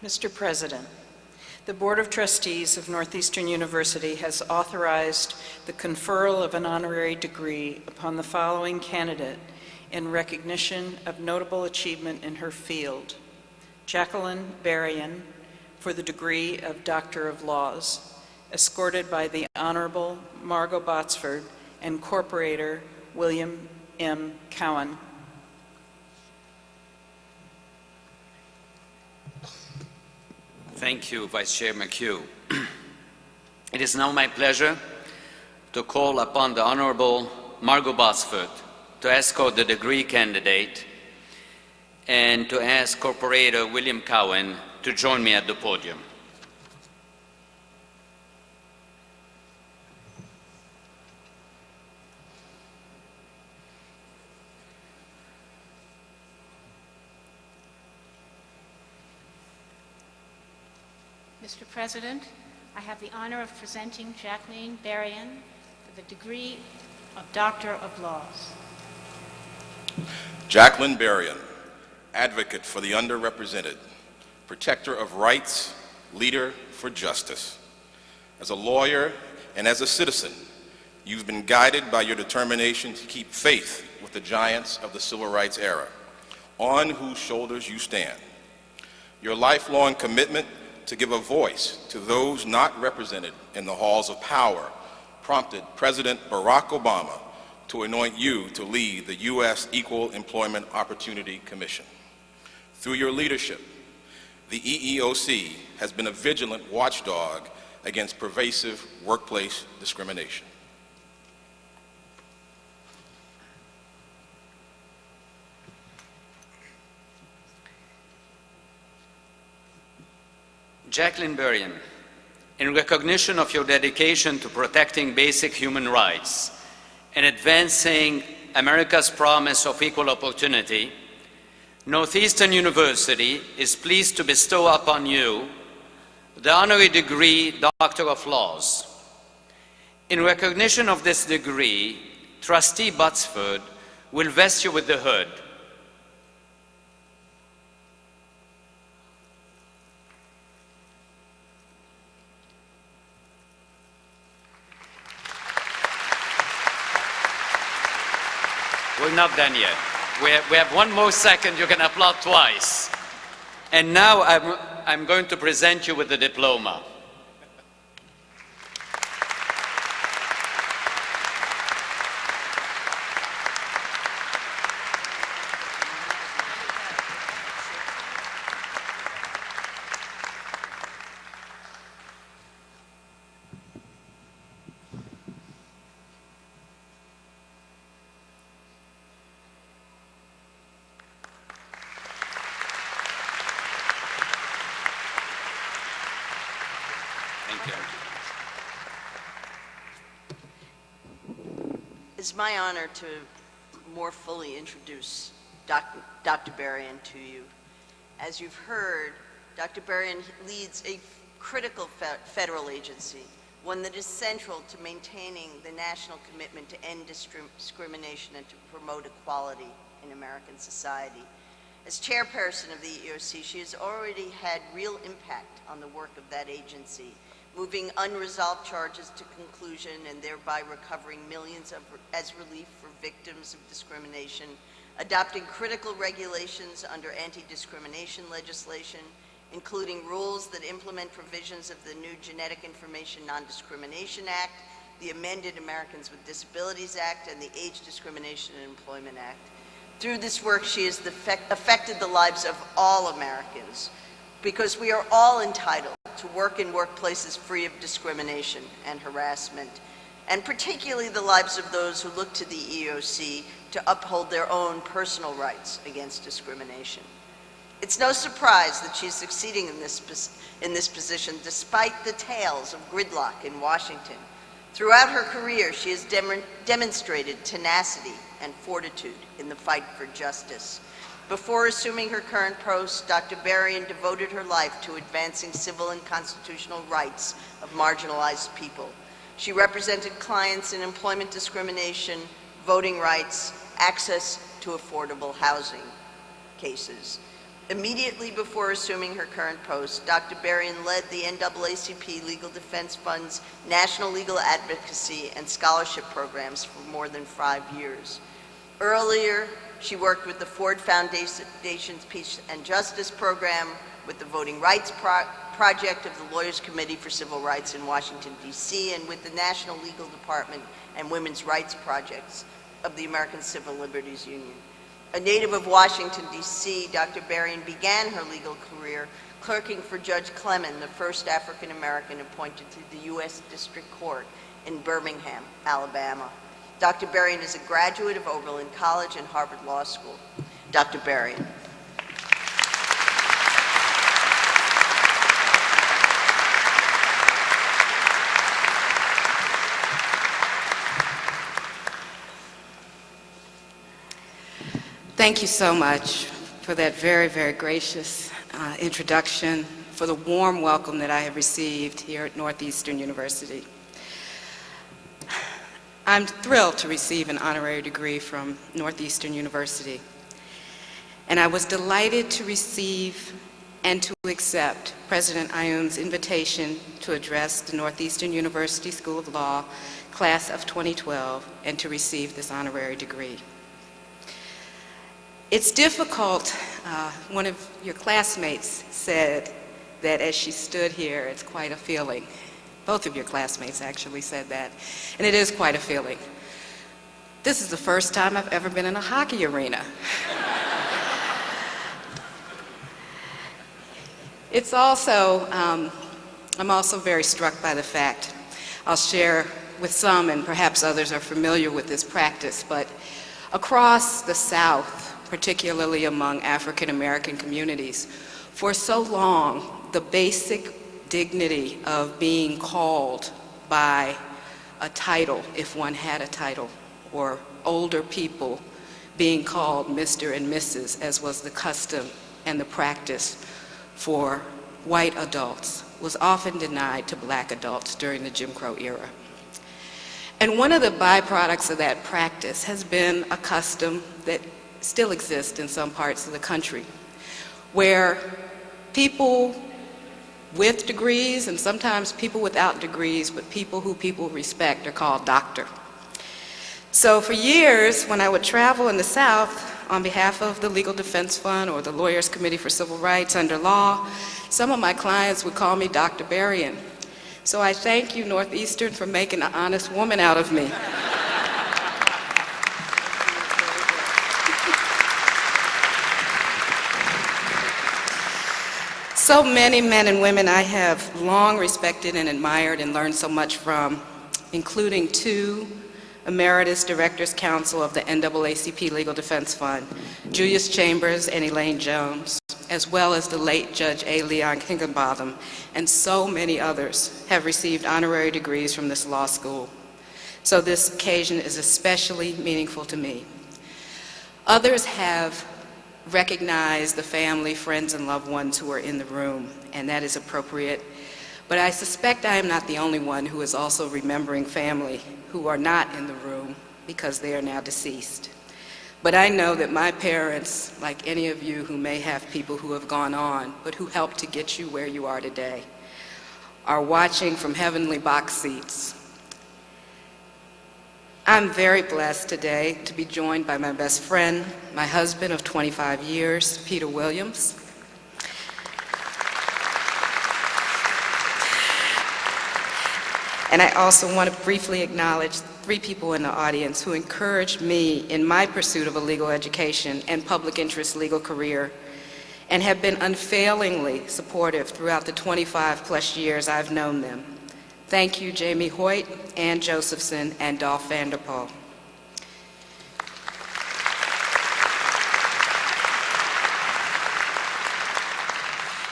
Mr. President, the Board of Trustees of Northeastern University has authorized the conferral of an honorary degree upon the following candidate in recognition of notable achievement in her field: Jacqueline Berrien for the degree of Doctor of Laws, escorted by the Honorable Margot Botsford and Corporator William M. Cowan. Thank you, Vice Chair McHugh. It is now my pleasure to call upon the Honorable Margot Botsford to escort the degree candidate and to ask Corporator William Cowan to join me at the podium. Mr. President, I have the honor of presenting Jacqueline Berrien for the degree of Doctor of Laws. Jacqueline Berrien, advocate for the underrepresented, protector of rights, leader for justice. As a lawyer and as a citizen, you've been guided by your determination to keep faith with the giants of the civil rights era, on whose shoulders you stand. Your lifelong commitment to give a voice to those not represented in the halls of power prompted President Barack Obama to anoint you to lead the U.S. Equal Employment Opportunity Commission. Through your leadership, the EEOC has been a vigilant watchdog against pervasive workplace discrimination. Jacqueline Berrien, in recognition of your dedication to protecting basic human rights and advancing America's promise of equal opportunity, Northeastern University is pleased to bestow upon you the honorary degree Doctor of Laws. In recognition of this degree, Trustee Botsford will vest you with the hood. We're not done yet. We have one more second. You can applaud twice. And now I'm going to present you with the diploma. It's my honor to more fully introduce Dr. Berrien to you. As you've heard, Dr. Berrien leads a critical federal agency, one that is central to maintaining the national commitment to end discrimination and to promote equality in American society. As chairperson of the EEOC, she has already had real impact on the work of that agency, moving unresolved charges to conclusion and thereby recovering millions as relief for victims of discrimination, adopting critical regulations under anti-discrimination legislation, including rules that implement provisions of the new Genetic Information Non-Discrimination Act, the amended Americans with Disabilities Act, and the Age Discrimination and Employment Act. Through this work, she has affected the lives of all Americans because we are all entitled to work in workplaces free of discrimination and harassment, and particularly the lives of those who look to the EEOC to uphold their own personal rights against discrimination. It's no surprise that she's succeeding in this position despite the tales of gridlock in Washington. Throughout her career, she has demonstrated tenacity and fortitude in the fight for justice. Before assuming her current post, Dr. Berrien devoted her life to advancing civil and constitutional rights of marginalized people. She represented clients in employment discrimination, voting rights, access to affordable housing cases. Immediately before assuming her current post, Dr. Berrien led the NAACP Legal Defense Fund's national legal advocacy and scholarship programs for more than 5 years. Earlier, she worked with the Ford Foundation's Peace and Justice Program, with the Voting Rights Project of the Lawyers Committee for Civil Rights in Washington, D.C., and with the National Legal Department and Women's Rights Projects of the American Civil Liberties Union. A native of Washington, D.C., Dr. Berrien began her legal career clerking for Judge Clemon, the first African-American appointed to the U.S. District Court in Birmingham, Alabama. Dr. Berrien is a graduate of Oberlin College and Harvard Law School. Dr. Berrien. Thank you so much for that very, very gracious introduction, for the warm welcome that I have received here at Northeastern University. I'm thrilled to receive an honorary degree from Northeastern University, and I was delighted to receive and to accept President Aoun's invitation to address the Northeastern University School of Law class of 2012 and to receive this honorary degree. It's difficult, one of your classmates said that as she stood here, it's quite a feeling. Both of your classmates actually said that, and it is quite a feeling. This is the first time I've ever been in a hockey arena. It's also, I'm also very struck by the fact, I'll share with some, and perhaps others are familiar with this practice, but across the South, particularly among African American communities, for so long, the basic dignity of being called by a title, if one had a title, or older people being called Mr. and Mrs., as was the custom and the practice for white adults, was often denied to black adults during the Jim Crow era. And one of the byproducts of that practice has been a custom that still exists in some parts of the country, where people with degrees, and sometimes people without degrees, but people who people respect, are called doctor. So for years, when I would travel in the South on behalf of the Legal Defense Fund or the Lawyers Committee for Civil Rights under law, some of my clients would call me Dr. Berrien. So I thank you, Northeastern, for making an honest woman out of me. So many men and women I have long respected and admired and learned so much from, including 2 Emeritus Directors Counsel of the NAACP Legal Defense Fund, Julius Chambers and Elaine Jones, as well as the late Judge A. Leon Higginbotham, and so many others have received honorary degrees from this law school. So this occasion is especially meaningful to me. Others have recognize the family, friends, and loved ones who are in the room, and that is appropriate. But I suspect I am not the only one who is also remembering family who are not in the room because they are now deceased. But I know that my parents, like any of you who may have people who have gone on, but who helped to get you where you are today, are watching from heavenly box seats. I'm very blessed today to be joined by my best friend, my husband of 25 years, Peter Williams. And I also want to briefly acknowledge 3 people in the audience who encouraged me in my pursuit of a legal education and public interest legal career, and have been unfailingly supportive throughout the 25+ years I've known them. Thank you, Jamie Hoyt, Ann Josephson, and Dolph Vanderpool.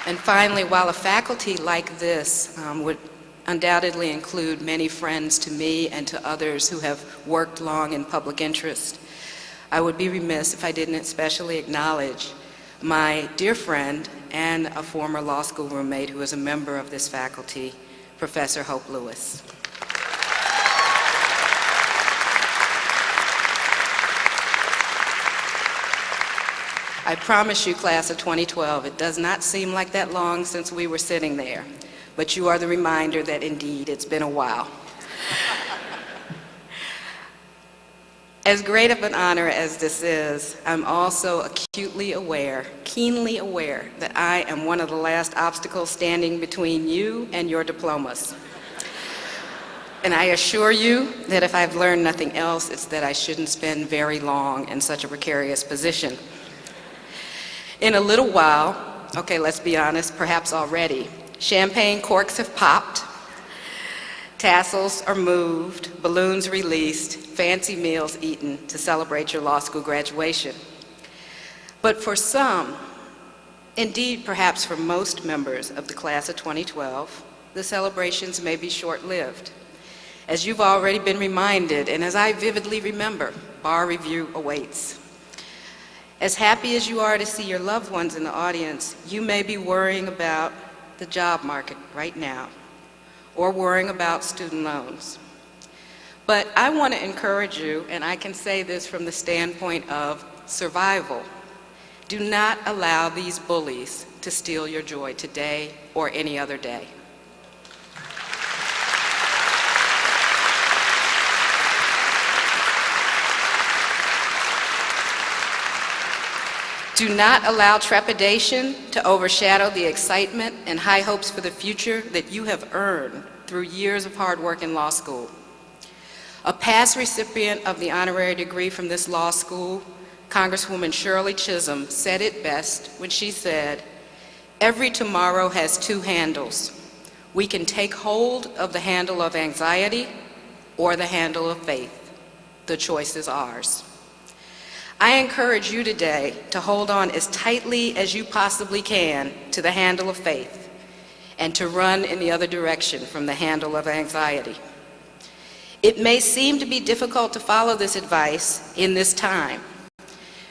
And finally, while a faculty like this would undoubtedly include many friends to me and to others who have worked long in public interest, I would be remiss if I didn't especially acknowledge my dear friend and a former law school roommate who is a member of this faculty, Professor Hope Lewis. I promise you, class of 2012, it does not seem like that long since we were sitting there, but you are the reminder that indeed it's been a while. As great of an honor as this is, I'm also acutely aware, keenly aware, that I am one of the last obstacles standing between you and your diplomas. And I assure you that if I've learned nothing else, it's that I shouldn't spend very long in such a precarious position. In a little while, okay, let's be honest, perhaps already, champagne corks have popped, tassels are moved, balloons released, fancy meals eaten to celebrate your law school graduation. But for some, indeed perhaps for most members of the class of 2012, the celebrations may be short-lived. As you've already been reminded, and as I vividly remember, bar review awaits. As happy as you are to see your loved ones in the audience, you may be worrying about the job market right now, or worrying about student loans. But I want to encourage you, and I can say this from the standpoint of survival. Do not allow these bullies to steal your joy today or any other day. Do not allow trepidation to overshadow the excitement and high hopes for the future that you have earned through years of hard work in law school. A past recipient of the honorary degree from this law school, Congresswoman Shirley Chisholm, said it best when she said, "Every tomorrow has 2 handles. We can take hold of the handle of anxiety or the handle of faith. The choice is ours." I encourage you today to hold on as tightly as you possibly can to the handle of faith and to run in the other direction from the handle of anxiety. It may seem to be difficult to follow this advice in this time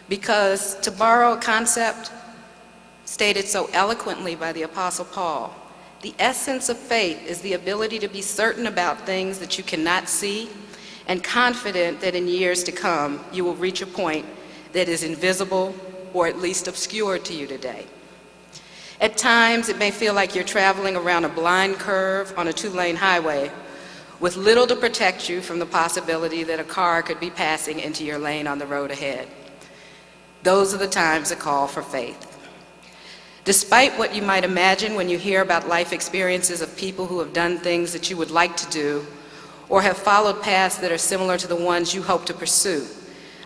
because, to borrow a concept stated so eloquently by the Apostle Paul, the essence of faith is the ability to be certain about things that you cannot see and confident that in years to come you will reach a point that is invisible or at least obscured to you today. At times, it may feel like you're traveling around a blind curve on a 2-lane highway with little to protect you from the possibility that a car could be passing into your lane on the road ahead. Those are the times that call for faith. Despite what you might imagine when you hear about life experiences of people who have done things that you would like to do or have followed paths that are similar to the ones you hope to pursue,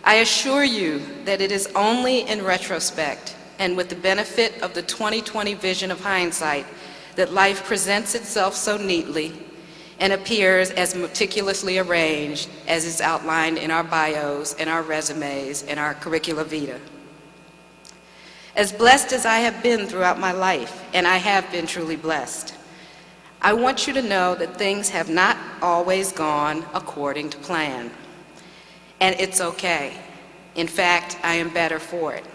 I assure you that it is only in retrospect and with the benefit of the 20/20 vision of hindsight that life presents itself so neatly and appears as meticulously arranged as is outlined in our bios and our resumes and our curricula vitae. As blessed as I have been throughout my life, and I have been truly blessed, I want you to know that things have not always gone according to plan. And it's okay. In fact, I am better for it.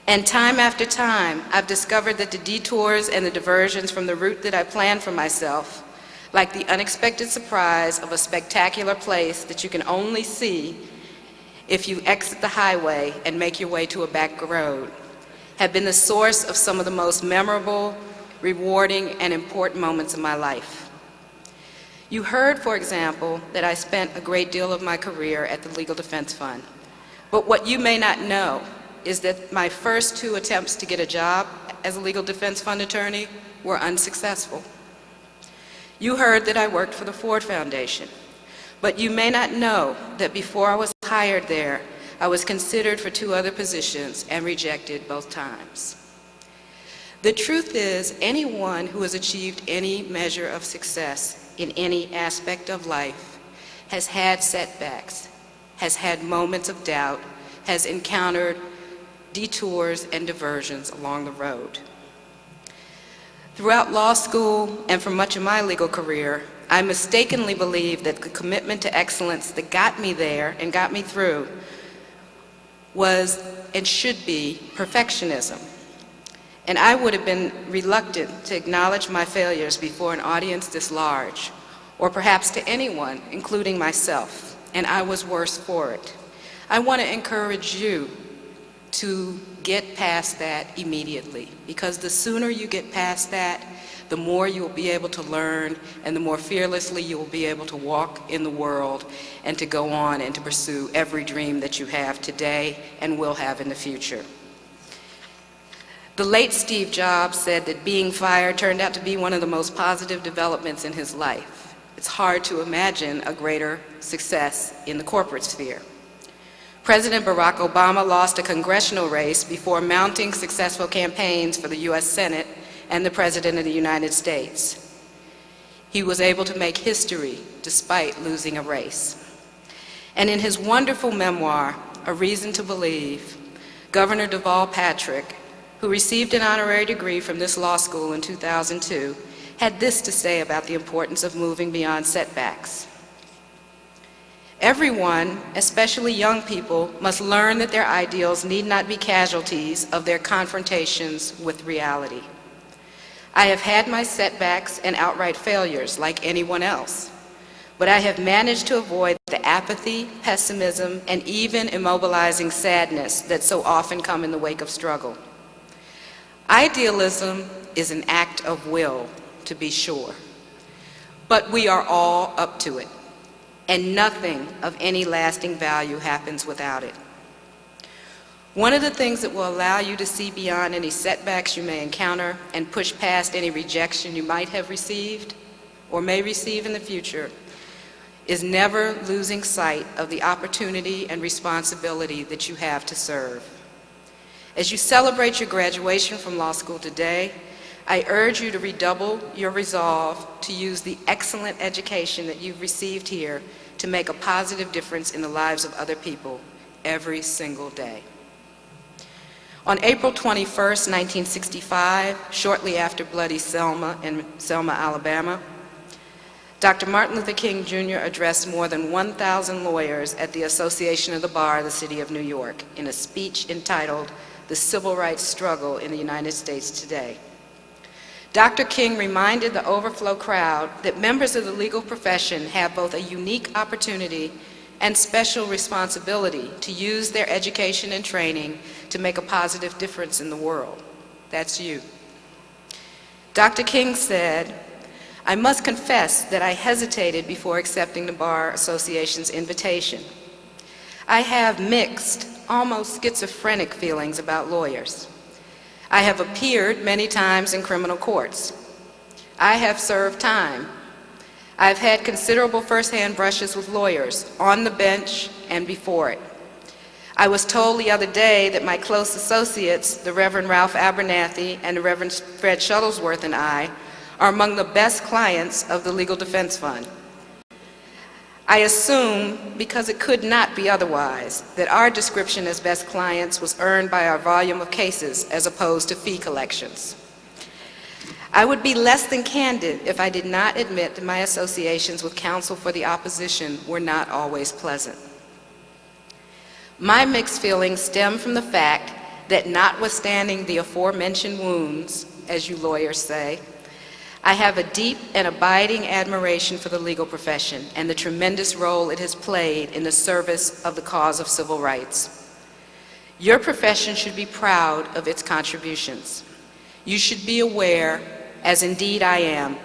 And time after time, I've discovered that the detours and the diversions from the route that I planned for myself, like the unexpected surprise of a spectacular place that you can only see if you exit the highway and make your way to a back road, have been the source of some of the most memorable, rewarding, and important moments of my life. You heard, for example, that I spent a great deal of my career at the Legal Defense Fund. But what you may not know is that my first 2 attempts to get a job as a Legal Defense Fund attorney were unsuccessful. You heard that I worked for the Ford Foundation, but you may not know that before I was hired there, I was considered for 2 other positions and rejected both times. The truth is, anyone who has achieved any measure of success in any aspect of life has had setbacks, has had moments of doubt, has encountered detours and diversions along the road. Throughout law school and for much of my legal career, I mistakenly believed that the commitment to excellence that got me there and got me through was and should be perfectionism. And I would have been reluctant to acknowledge my failures before an audience this large, or perhaps to anyone, including myself, and I was worse for it. I want to encourage you to get past that immediately, because the sooner you get past that, the more you will be able to learn, and the more fearlessly you will be able to walk in the world and to go on and to pursue every dream that you have today and will have in the future. The late Steve Jobs said that being fired turned out to be one of the most positive developments in his life. It's hard to imagine a greater success in the corporate sphere. President Barack Obama lost a congressional race before mounting successful campaigns for the U.S. Senate and the President of the United States. He was able to make history despite losing a race. And in his wonderful memoir, A Reason to Believe, Governor Deval Patrick, who received an honorary degree from this law school in 2002, had this to say about the importance of moving beyond setbacks. Everyone, especially young people, must learn that their ideals need not be casualties of their confrontations with reality. I have had my setbacks and outright failures like anyone else, but I have managed to avoid the apathy, pessimism, and even immobilizing sadness that so often come in the wake of struggle. Idealism is an act of will, to be sure, but we are all up to it, and nothing of any lasting value happens without it. One of the things that will allow you to see beyond any setbacks you may encounter and push past any rejection you might have received or may receive in the future is never losing sight of the opportunity and responsibility that you have to serve. As you celebrate your graduation from law school today, I urge you to redouble your resolve to use the excellent education that you've received here to make a positive difference in the lives of other people every single day. On April 21st, 1965, shortly after Bloody Selma in Selma, Alabama, Dr. Martin Luther King Jr. addressed more than 1,000 lawyers at the Association of the Bar of the City of New York in a speech entitled "The Civil Rights Struggle in the United States Today." Dr. King reminded the overflow crowd that members of the legal profession have both a unique opportunity and special responsibility to use their education and training to make a positive difference in the world. That's you. Dr. King said, "I must confess that I hesitated before accepting the Bar Association's invitation. I have mixed, almost schizophrenic feelings about lawyers. I have appeared many times in criminal courts. I have served time. I've had considerable firsthand brushes with lawyers, on the bench and before it. I was told the other day that my close associates, the Reverend Ralph Abernathy and the Reverend Fred Shuttlesworth and I, are among the best clients of the Legal Defense Fund. I assume, because it could not be otherwise, that our description as best clients was earned by our volume of cases as opposed to fee collections. I would be less than candid if I did not admit that my associations with counsel for the opposition were not always pleasant. My mixed feelings stem from the fact that notwithstanding the aforementioned wounds, as you lawyers say, I have a deep and abiding admiration for the legal profession and the tremendous role it has played in the service of the cause of civil rights. Your profession should be proud of its contributions. You should be aware, as indeed I am,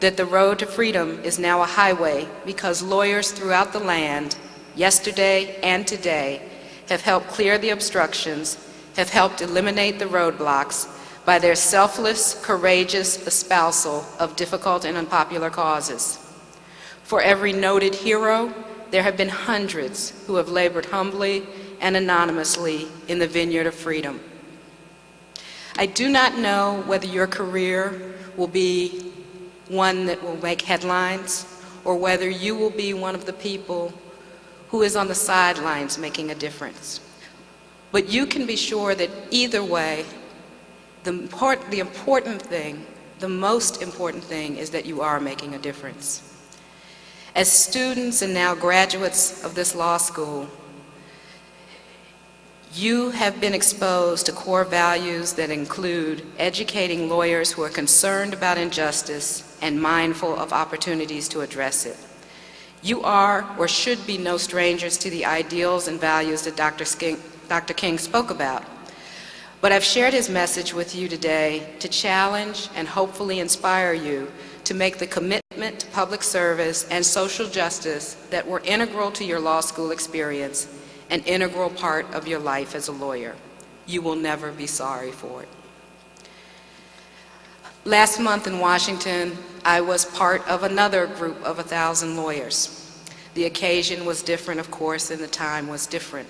that the road to freedom is now a highway because lawyers throughout the land, yesterday and today, have helped clear the obstructions, have helped eliminate the roadblocks, by their selfless, courageous espousal of difficult and unpopular causes. For every noted hero, there have been hundreds who have labored humbly and anonymously in the vineyard of freedom. I do not know whether your career will be one that will make headlines or whether you will be one of the people who is on the sidelines making a difference. But you can be sure that either way, the most important thing is that you are making a difference. As students and now graduates of this law school, you have been exposed to core values that include educating lawyers who are concerned about injustice and mindful of opportunities to address it. You are or should be no strangers to the ideals and values that Dr. King spoke about. But I've shared his message with you today to challenge and hopefully inspire you to make the commitment to public service and social justice that were integral to your law school experience an integral part of your life as a lawyer. You will never be sorry for it. Last month in Washington, I was part of another group of 1,000 lawyers. The occasion was different, of course, and the time was different.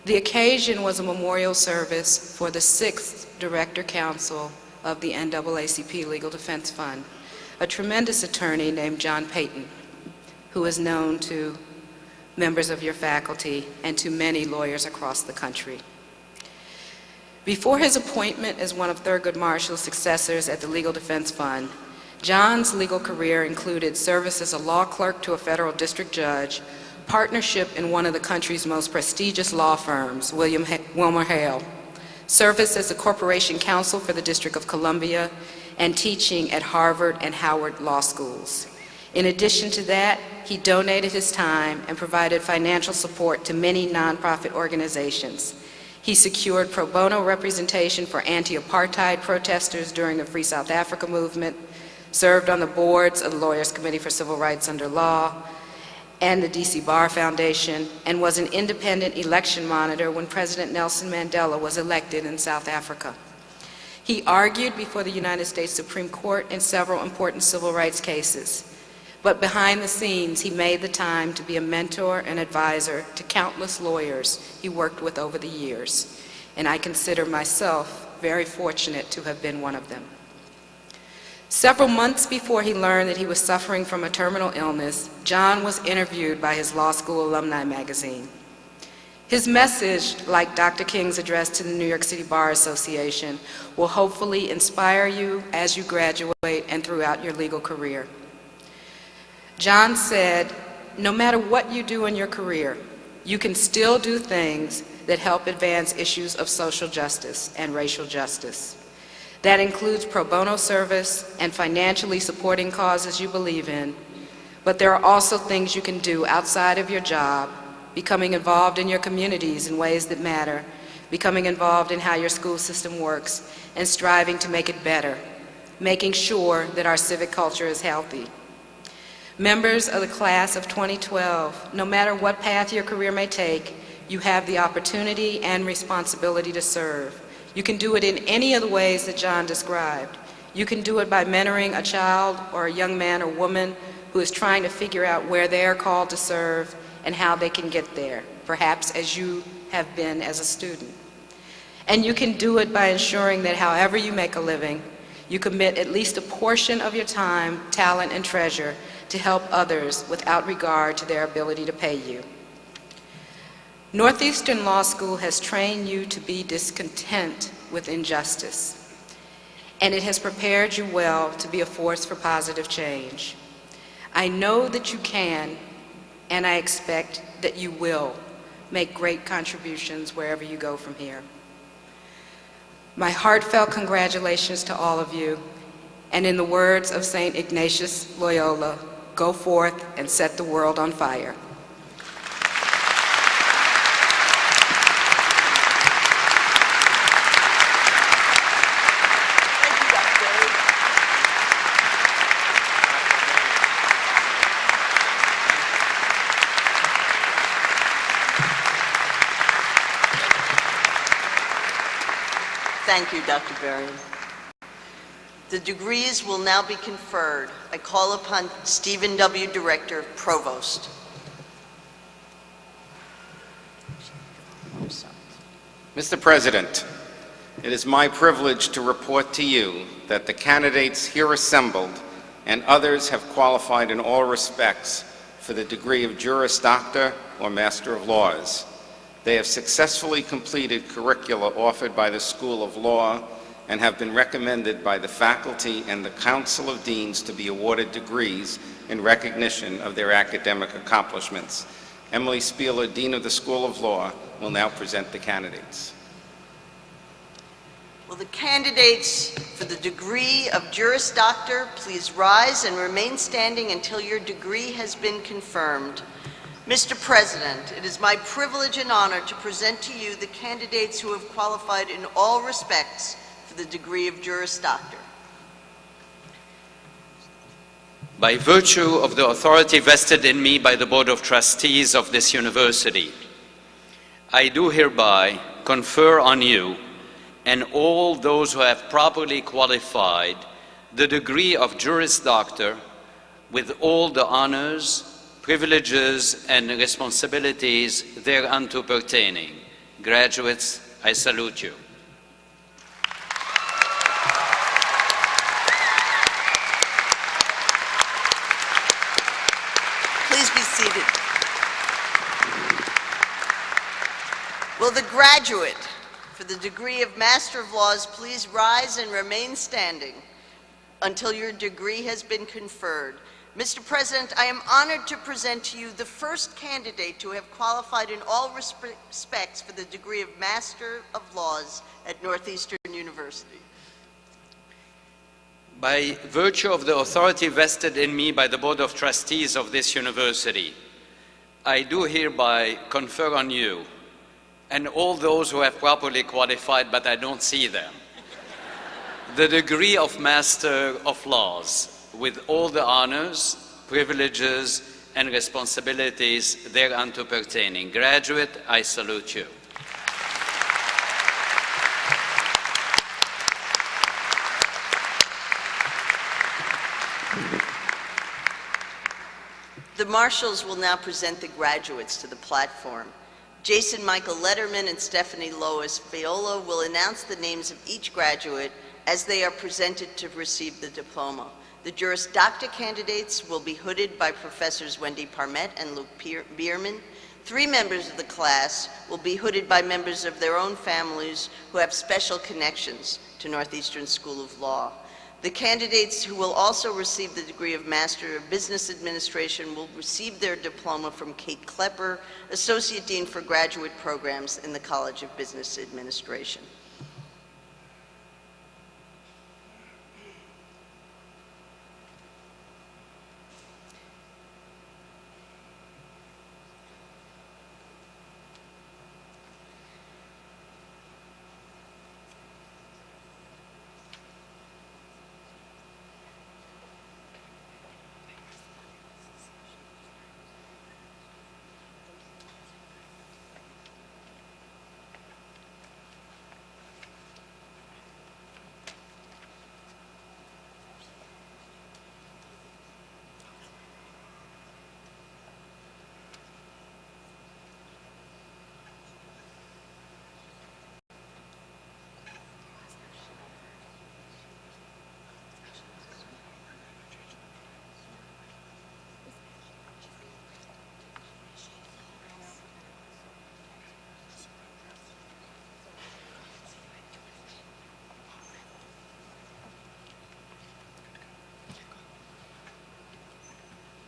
The occasion was a memorial service for the 6th Director Counsel of the NAACP Legal Defense Fund, a tremendous attorney named John Payton, who is known to members of your faculty and to many lawyers across the country. Before his appointment as one of Thurgood Marshall's successors at the Legal Defense Fund, John's legal career included service as a law clerk to a federal district judge, partnership in one of the country's most prestigious law firms, Wilmer Hale, service as a corporation counsel for the District of Columbia, and teaching at Harvard and Howard law schools. In addition to that, he donated his time and provided financial support to many nonprofit organizations. He secured pro bono representation for anti-apartheid protesters during the Free South Africa movement, served on the boards of the Lawyers Committee for Civil Rights Under Law and the DC Bar Foundation, and was an independent election monitor when President Nelson Mandela was elected in South Africa. He argued before the United States Supreme Court in several important civil rights cases. But behind the scenes, he made the time to be a mentor and advisor to countless lawyers he worked with over the years, and I consider myself very fortunate to have been one of them. Several months before he learned that he was suffering from a terminal illness, John was interviewed by his law school alumni magazine. His message, like Dr. King's address to the New York City Bar Association, will hopefully inspire you as you graduate and throughout your legal career. John said, no matter what you do in your career, you can still do things that help advance issues of social justice and racial justice. That includes pro bono service and financially supporting causes you believe in, but there are also things you can do outside of your job, becoming involved in your communities in ways that matter, becoming involved in how your school system works, and striving to make it better, making sure that our civic culture is healthy. Members of the class of 2012, no matter what path your career may take, you have the opportunity and responsibility to serve. You can do it in any of the ways that John described. You can do it by mentoring a child or a young man or woman who is trying to figure out where they are called to serve and how they can get there, perhaps as you have been as a student. And you can do it by ensuring that however you make a living, you commit at least a portion of your time, talent, and treasure to help others without regard to their ability to pay you. Northeastern Law School has trained you to be discontent with injustice, and it has prepared you well to be a force for positive change. I know that you can, and I expect that you will make great contributions wherever you go from here. My heartfelt congratulations to all of you, and in the words of St. Ignatius Loyola, go forth and set the world on fire. Thank you, Dr. Berrien. The degrees will now be conferred. I call upon Stephen W. Director, Provost. Mr. President, it is my privilege to report to you that the candidates here assembled and others have qualified in all respects for the degree of Juris Doctor or Master of Laws. They have successfully completed curricula offered by the School of Law and have been recommended by the faculty and the Council of Deans to be awarded degrees in recognition of their academic accomplishments. Emily Spieler, Dean of the School of Law, will now present the candidates. Will the candidates for the degree of Juris Doctor please rise and remain standing until your degree has been confirmed? Mr. President, it is my privilege and honor to present to you the candidates who have qualified in all respects for the degree of Juris Doctor. By virtue of the authority vested in me by the Board of Trustees of this university, I do hereby confer on you and all those who have properly qualified the degree of Juris Doctor with all the honors, privileges, and responsibilities thereunto pertaining. Graduates, I salute you. Please be seated. Will the graduate for the degree of Master of Laws please rise and remain standing until your degree has been conferred? Mr. President, I am honored to present to you the first candidate to have qualified in all respects for the degree of Master of Laws at Northeastern University. By virtue of the authority vested in me by the Board of Trustees of this university, I do hereby confer on you and all those who have properly qualified, but I don't see them, the degree of Master of Laws with all the honors, privileges, and responsibilities thereunto pertaining. Graduate, I salute you. The marshals will now present the graduates to the platform. Jason Michael Letterman and Stephanie Lois Viola will announce the names of each graduate as they are presented to receive the diploma. The Juris Doctor candidates will be hooded by Professors Wendy Parmet and Luke Bierman. 3 members of the class will be hooded by members of their own families who have special connections to Northeastern School of Law. The candidates who will also receive the degree of Master of Business Administration will receive their diploma from Kate Klepper, Associate Dean for Graduate Programs in the College of Business Administration.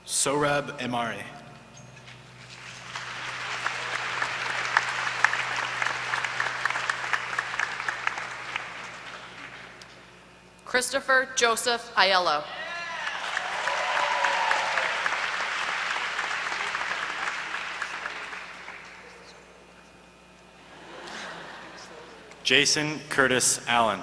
Sorab Emari. Christopher Joseph Aiello. Jason Curtis Allen.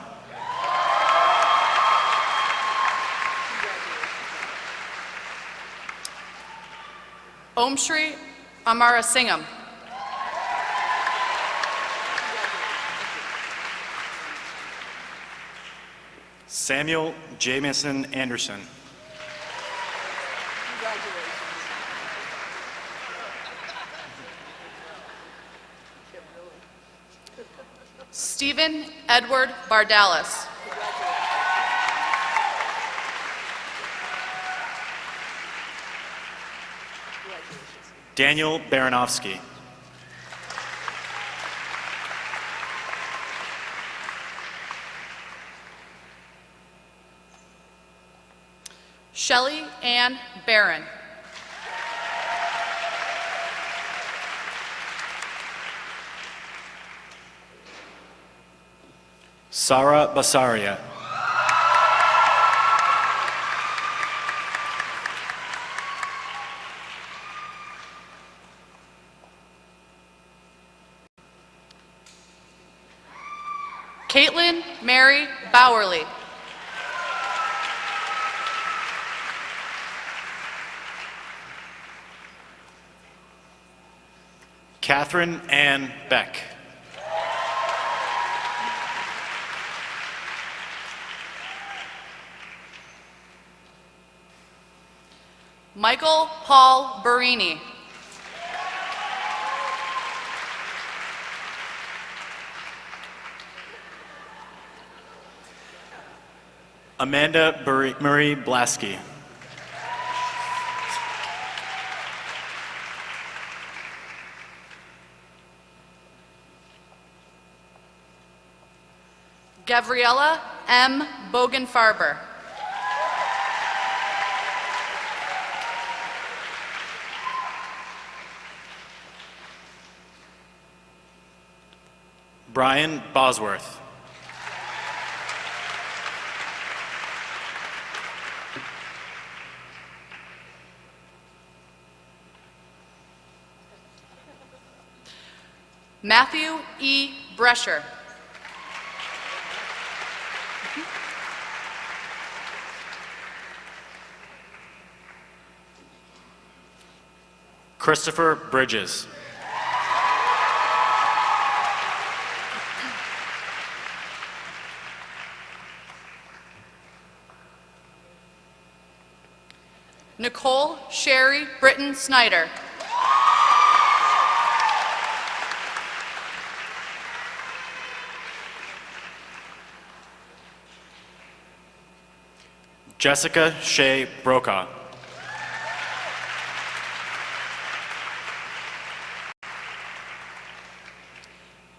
Om Shri Amara Singham. Samuel Jamison Anderson. Stephen Edward Bardalis. Daniel Baranovsky. Shelley Ann Barron. Sara Basaria. Caitlin Mary Bowerly. Catherine Ann Beck. Michael Paul Barini. Amanda Marie Blasky. Gabriella M. Bogenfarber. Brian Bosworth. Matthew E. Brescher. Christopher Bridges. Nicole Sherry Britton Snyder. Jessica Shea Brokaw.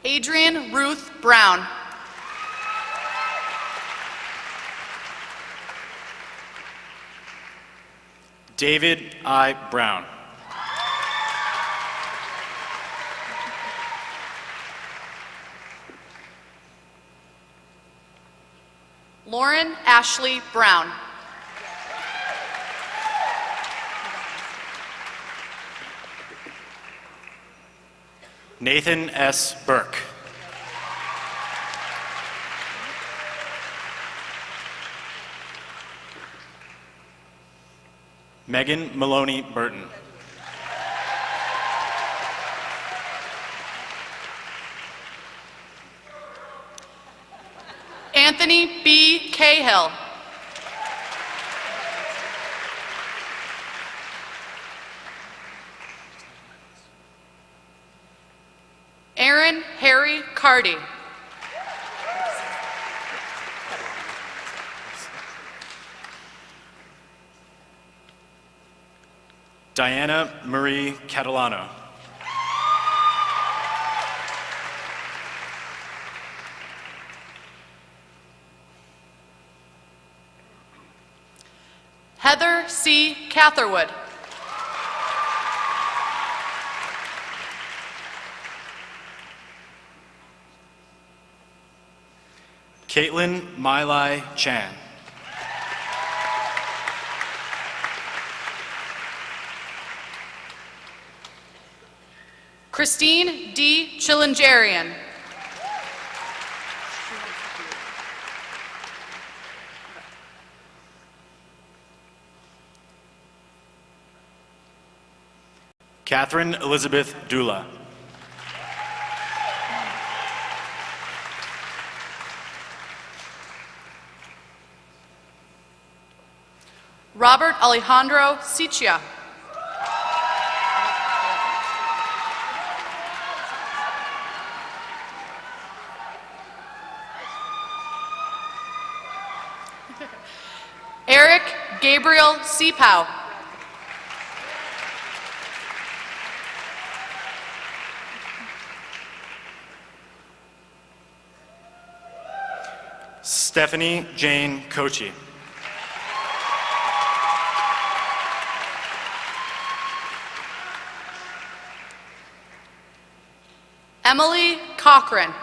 Adrian Ruth Brown. David I. Brown. Lauren Ashley Brown. Nathan S. Burke. Megan Maloney Burton. Anthony B. Cahill. Aaron Harry Cardy. Diana Marie Catalano. Heather C. Catherwood. Caitlin Milai Chan. Christine D. Chilingerian. Catherine Elizabeth Dula. Robert Alejandro Siccia. Eric Gabriel Seepow. Stephanie Jane Kochi. Emily Cochran.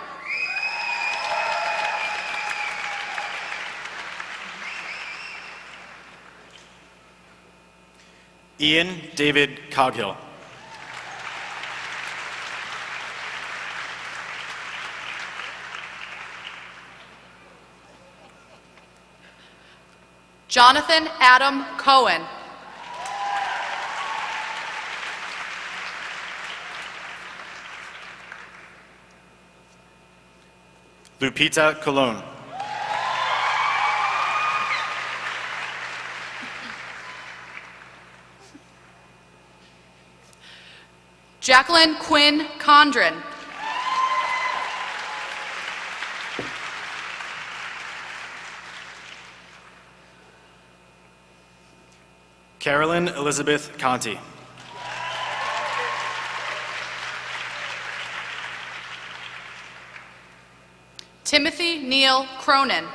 Ian David Coghill. Jonathan Adam Cohen. Lupita Colon. Jacqueline Quinn Condren. Carolyn Elizabeth Conti. Timothy Neal Cronin.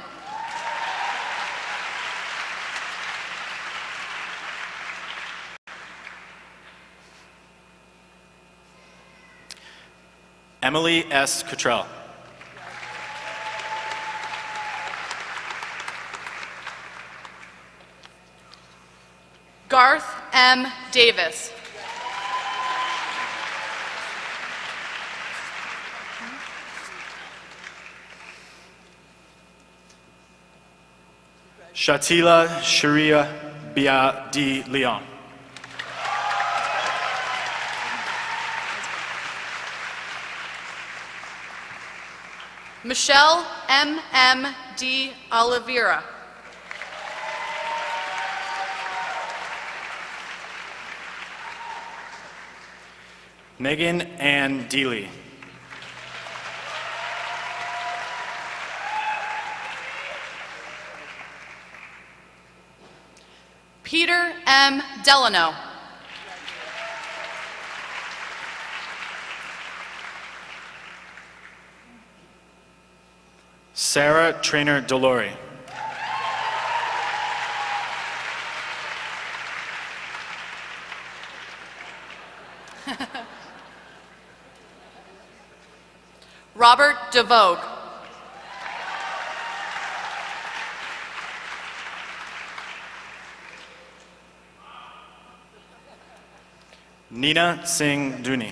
Emily S. Cottrell. Garth M. Davis. Shatila Sharia Bia D. Leon. Michelle M. M. D. Oliveira. Megan Ann Deely. Peter M. Delano. Sarah Trainer Delory. Robert DeVogue. Nina Singh Duni.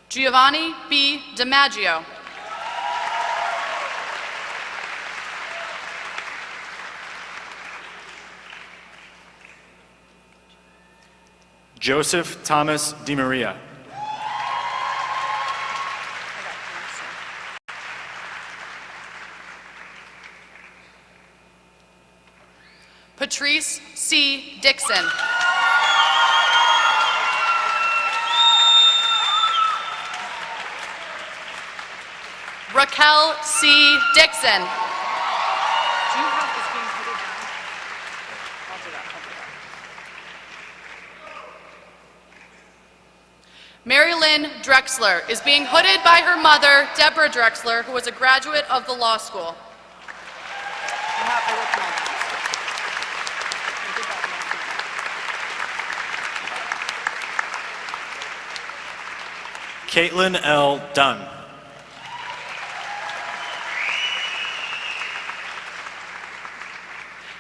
Giovanni B. DiMaggio. Joseph Thomas DiMaria. Patrice C. Dixon. Raquel C. Dixon. Mary Lynn Drexler is being hooded by her mother, Deborah Drexler, who was a graduate of the law school. Caitlin L. Dunn.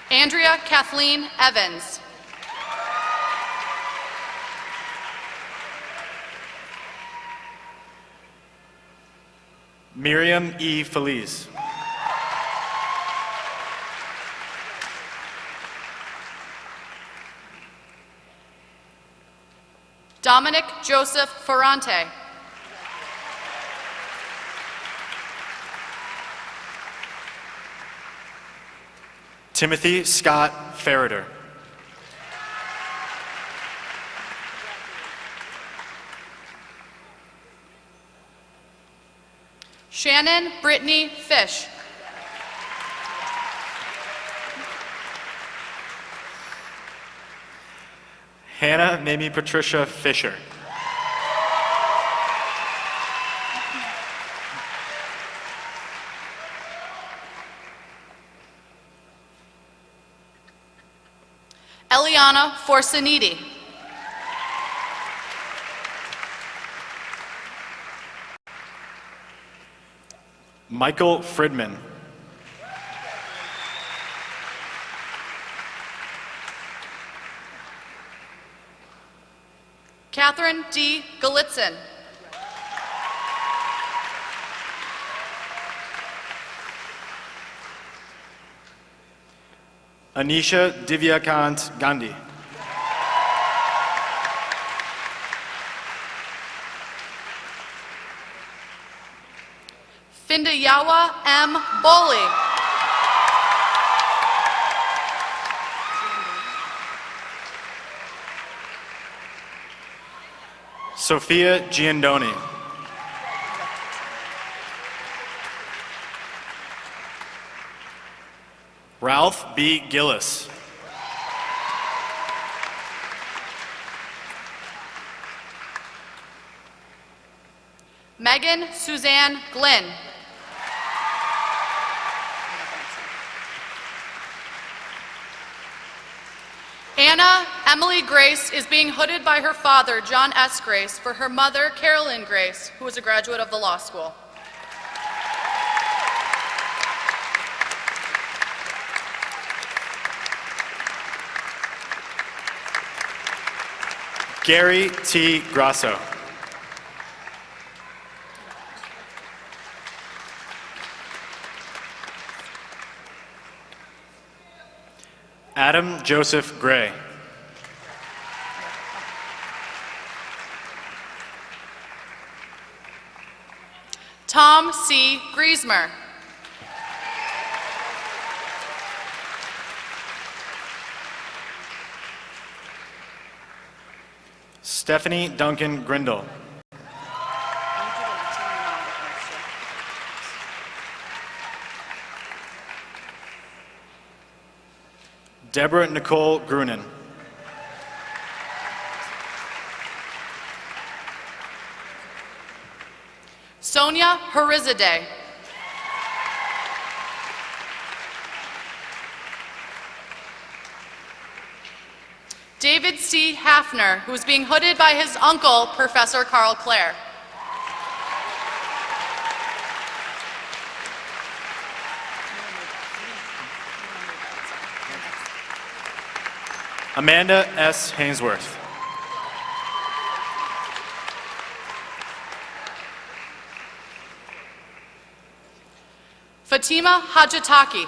Andrea Kathleen Evans. Miriam E. Feliz. Dominic Joseph Ferrante. Timothy Scott Ferreter. Shannon Brittany Fish. Hannah Mamie Patricia Fisher. Eliana Forsaniti. Michael Fridman. Catherine D. Galitzin. Anisha Divyakant Gandhi. Findayawa M. Boley. Sophia Giandoni. Ralph B. Gillis. Megan Suzanne Glynn. Anna Emily Grace is being hooded by her father, John S. Grace, for her mother, Carolyn Grace, who is a graduate of the law school. Gary T. Grasso. Adam Joseph Gray. Tom C. Griesmer. Stephanie Duncan Grindle. Deborah Nicole Grunin. Sonia Harizadeh. David C. Hafner, who is being hooded by his uncle, Professor Carl Clare. Amanda S. Hainsworth. Fatima Hajataki.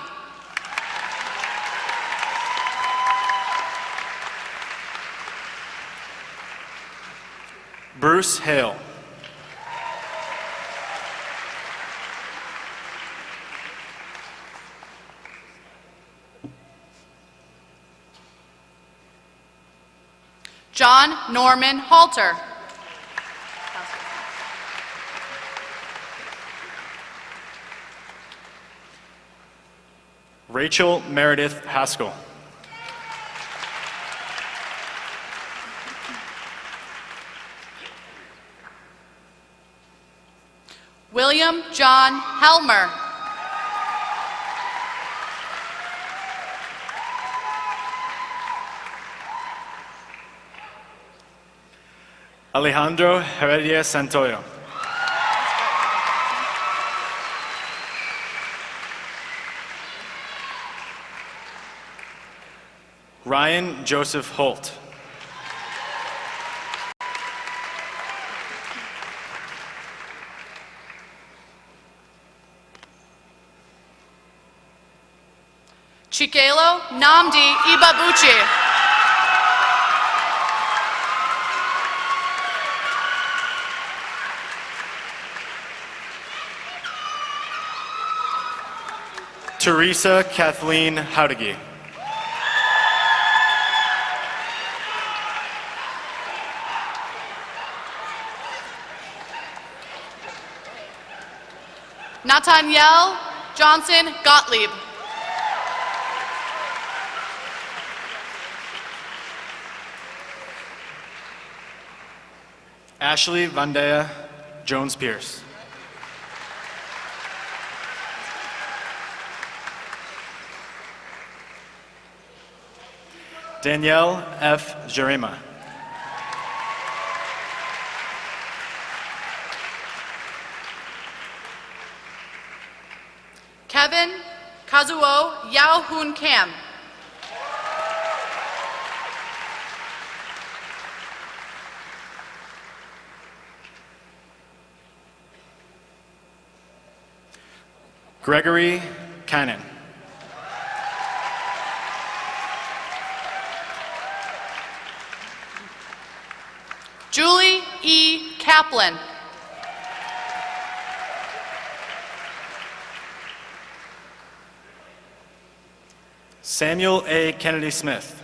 Bruce Hale. John Norman Halter. Rachel Meredith Haskell. William John Helmer. Alejandro Heredia Santoyo. Ryan Joseph Holt. Chikelo Namdi Ibabuchi. Teresa Kathleen Howdigi. Nathaniel Johnson Gottlieb. Ashley Vandea Jones-Pierce. Danielle F. Jarema. Kevin Kazuo Yao Hoon Kam. Gregory Cannon. Julie E. Kaplan. Samuel A. Kennedy Smith.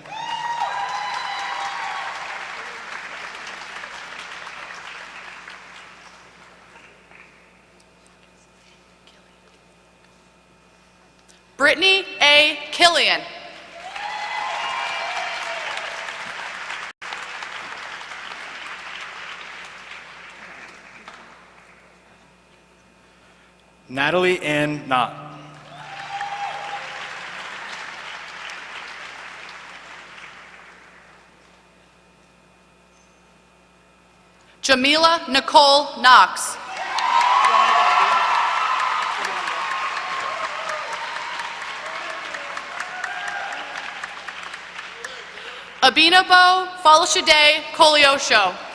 Brittany A. Killian. Natalie Ann Knott. Jamila Nicole Knox. Abinabo Folashade Koliosho.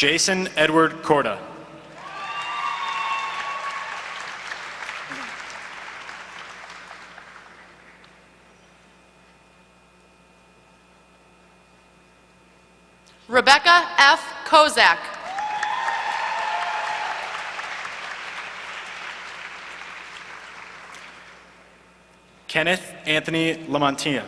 Jason Edward Corda. Rebecca F. Kozak. Kenneth Anthony Lamontia.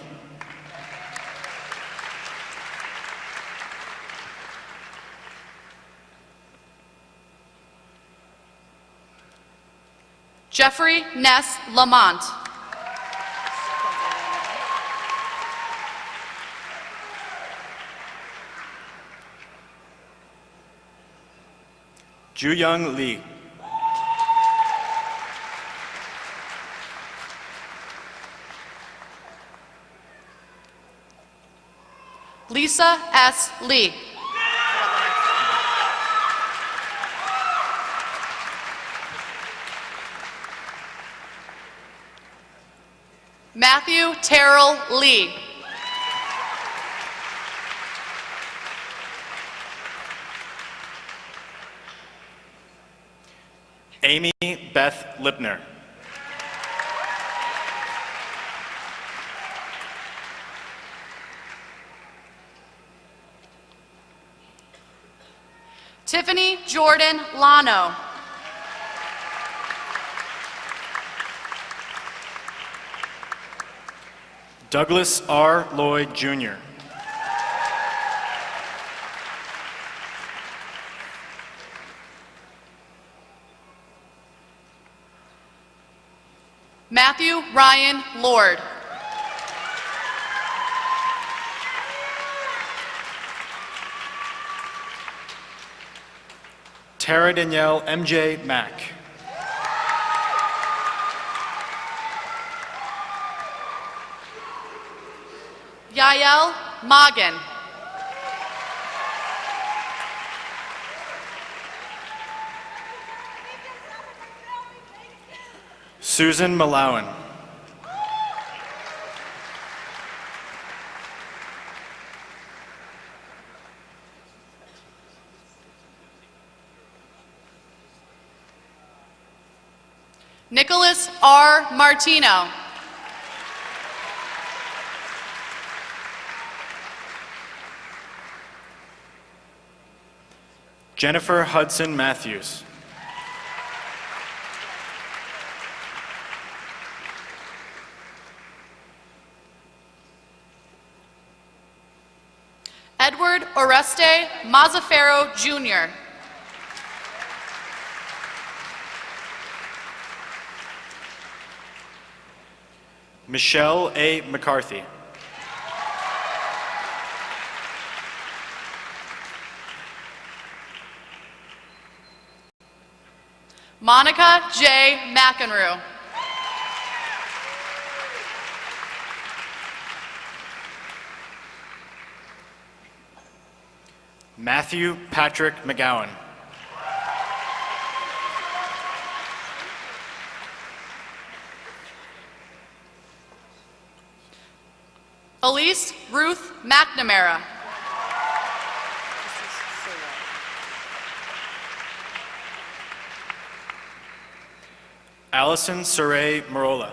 Jeffrey Ness Lamont. Ju-Young Lee. Lisa S. Lee. Matthew Terrell Lee. Amy Beth Lipner. Tiffany Jordan Lano. Douglas R. Lloyd Jr. Matthew Ryan Lord. Tara Danielle MJ Mack. Yael Magen. Susan Malawan. Nicholas R. Martino. Jennifer Hudson Matthews. Edward Oreste Mazzaferro, Jr. Michelle A. McCarthy. Monica J. McEnroe. Matthew Patrick McGowan. Elise Ruth McNamara. Allison Saray Marola.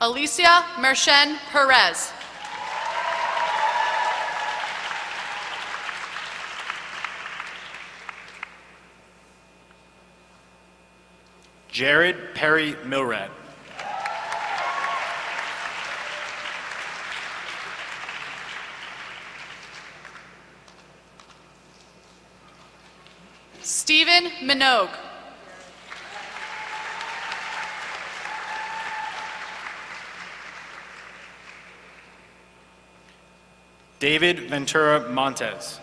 Alicia Merchen Perez. Jared Perry Milrad. Stephen Minogue. David Ventura Montez.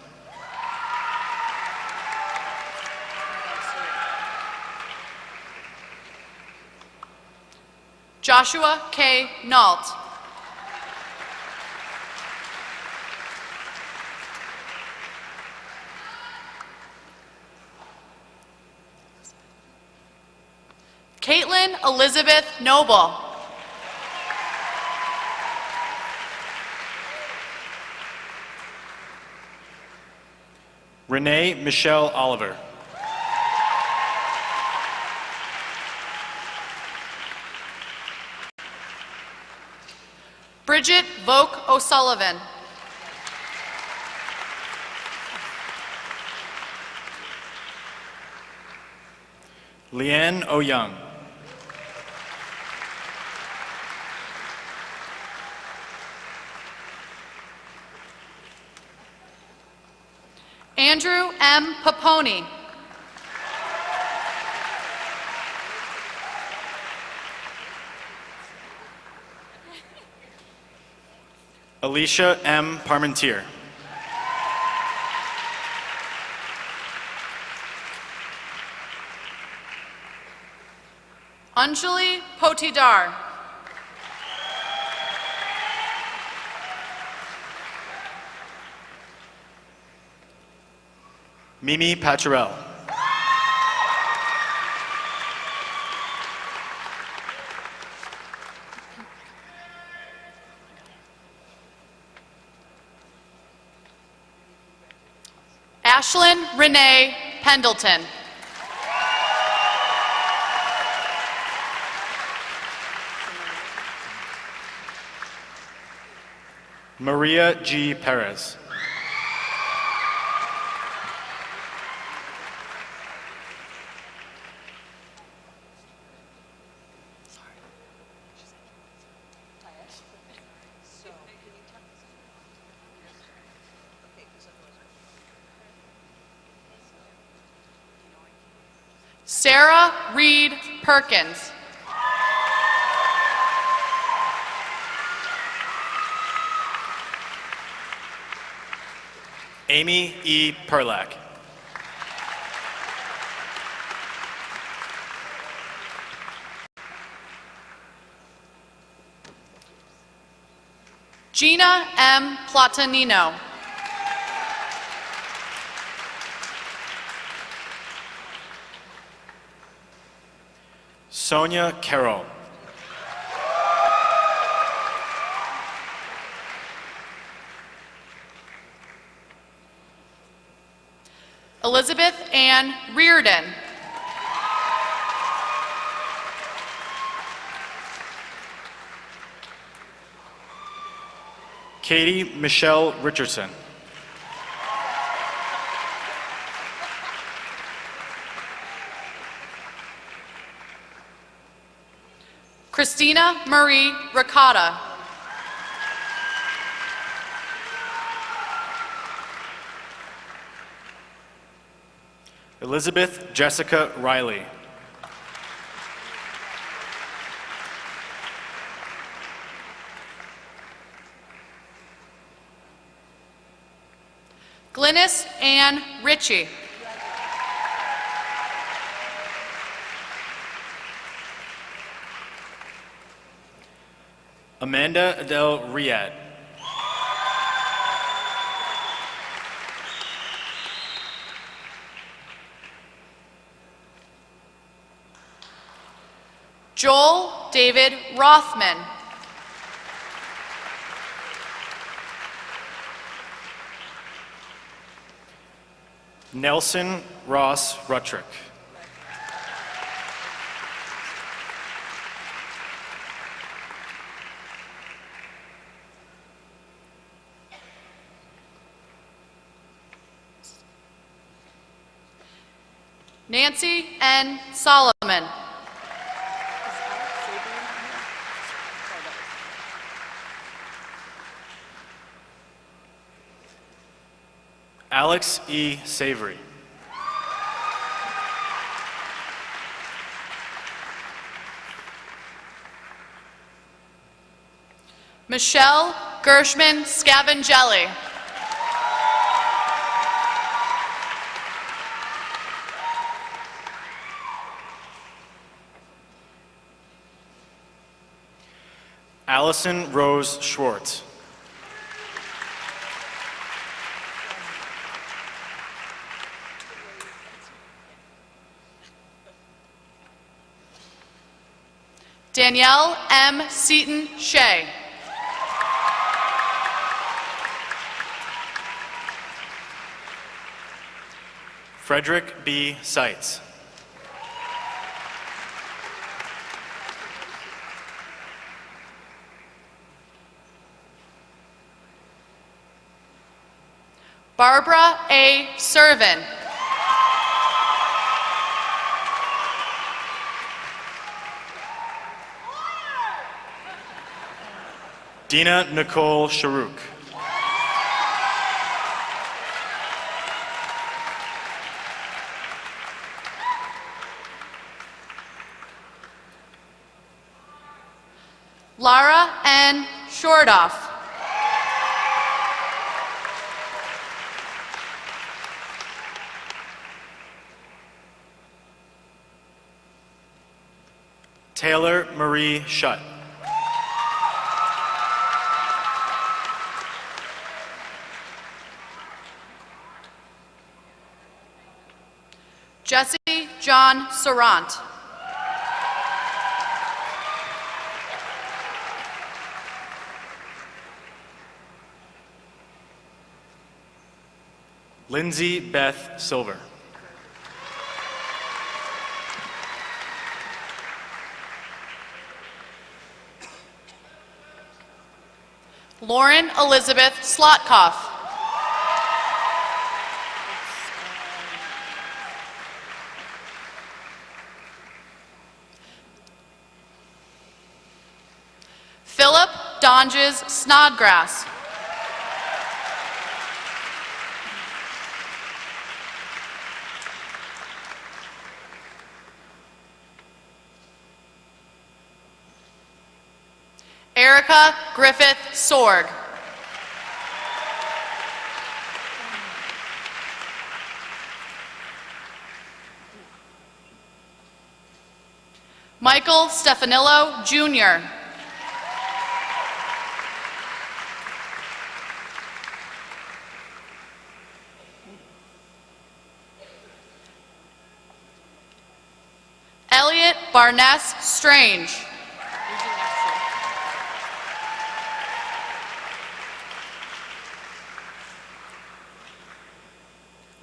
Joshua K. Nault. Caitlin Elizabeth Noble. Renee Michelle Oliver. Bridget Voke O'Sullivan. Leanne O'Young. Andrew M. Paponi. Alicia M. Parmentier. Anjali Potidar. Mimi Pacharel. Ashlyn Renee Pendleton. Maria G. Perez. Sarah Reed Perkins. Amy E. Perlak. Gina M. Platanino. Sonia Carroll. Elizabeth Ann Reardon. Katie Michelle Richardson. Christina Marie Ricotta. Elizabeth Jessica Riley. Glynis Ann Ritchie. Amanda Adele Riad. Joel David Rothman. Nelson Ross Ruttrick. Nancy N. Solomon. Alex E. Savory. Michelle Gershman Scavangelli. Allison Rose Schwartz. Danielle M. Seaton Shea. Frederick B. Seitz. Barbara A. Servin. Dina Nicole Sharuk. Lara N. Shordoff. Taylor Marie Shutt. Jesse John Sarant. Lindsay Beth Silver. Lauren Elizabeth Slotkoff. Philip Donges Snodgrass. Erica Griffith Sorg. Michael Stefanillo Jr. Elliot Barness Strange.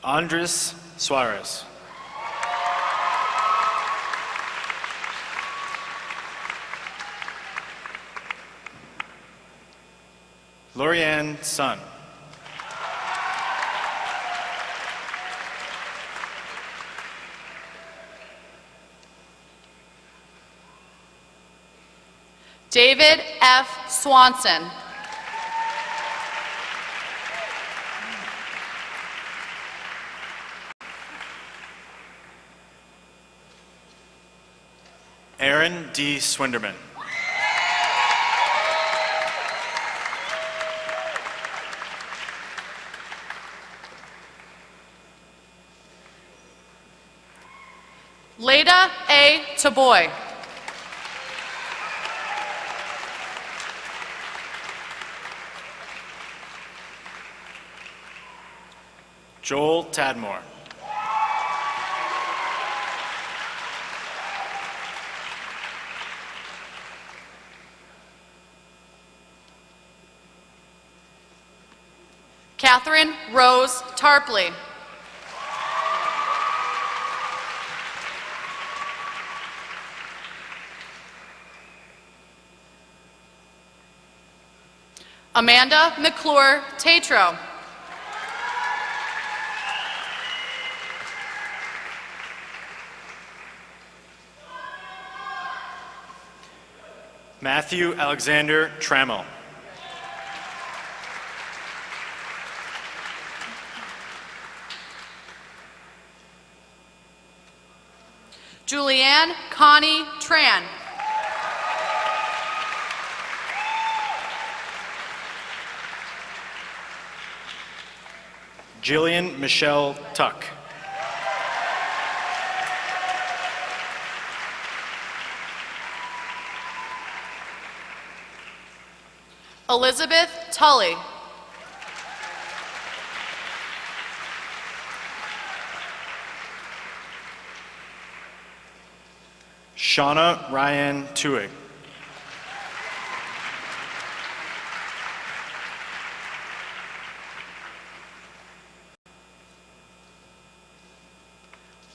Andres Suarez. Lorianne Sun. David F. Swanson. Aaron D. Swinderman. Leda A. Taboy. Joel Tadmore. Catherine Rose Tarpley. Amanda McClure Tatro. Matthew Alexander Trammell. Julianne Connie Tran. Jillian Michelle Tuck. Elizabeth Tully. Shauna Ryan Tuig.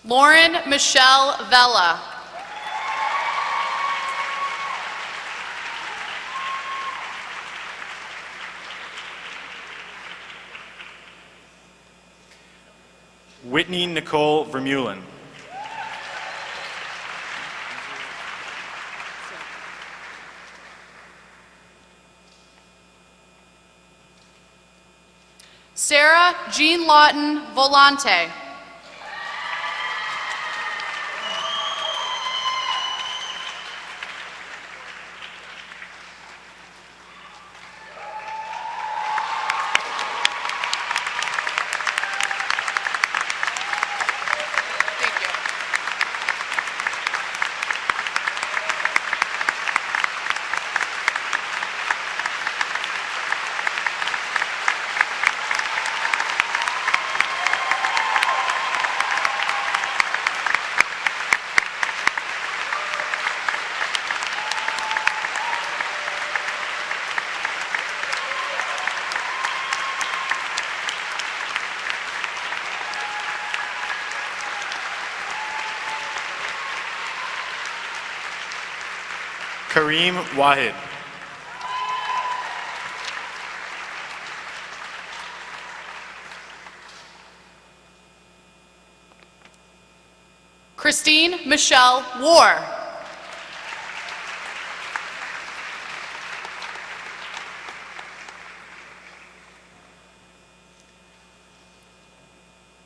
Lauren Michelle Vella. Whitney Nicole Vermeulen. Sarah Jean Lawton Volante. Kareem Wahid. Christine Michelle War.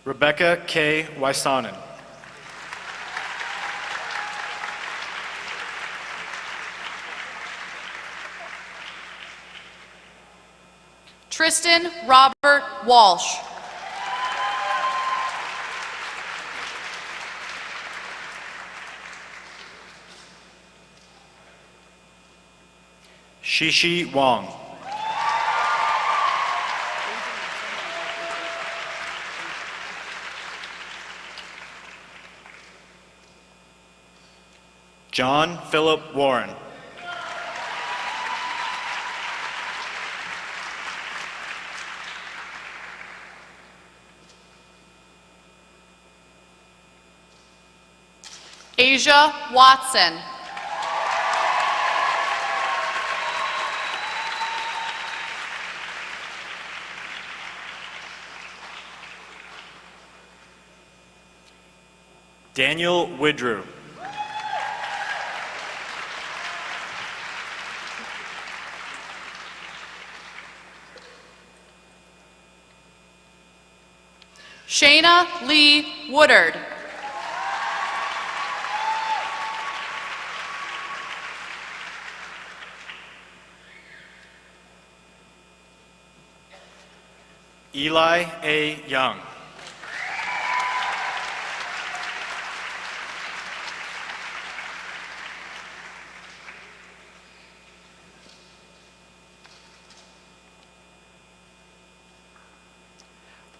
Rebecca K. Wysonen. Tristan Robert Walsh. Shishi Wong. John Philip Warren. Asia Watson. Daniel Widrew. Shayna Lee Woodard. Eli A. Young.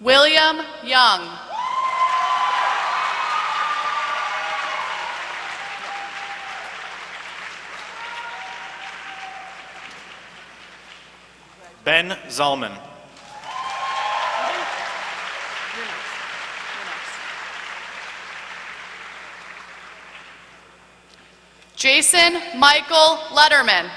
William Young. Ben Zalman. Jason Michael Letterman.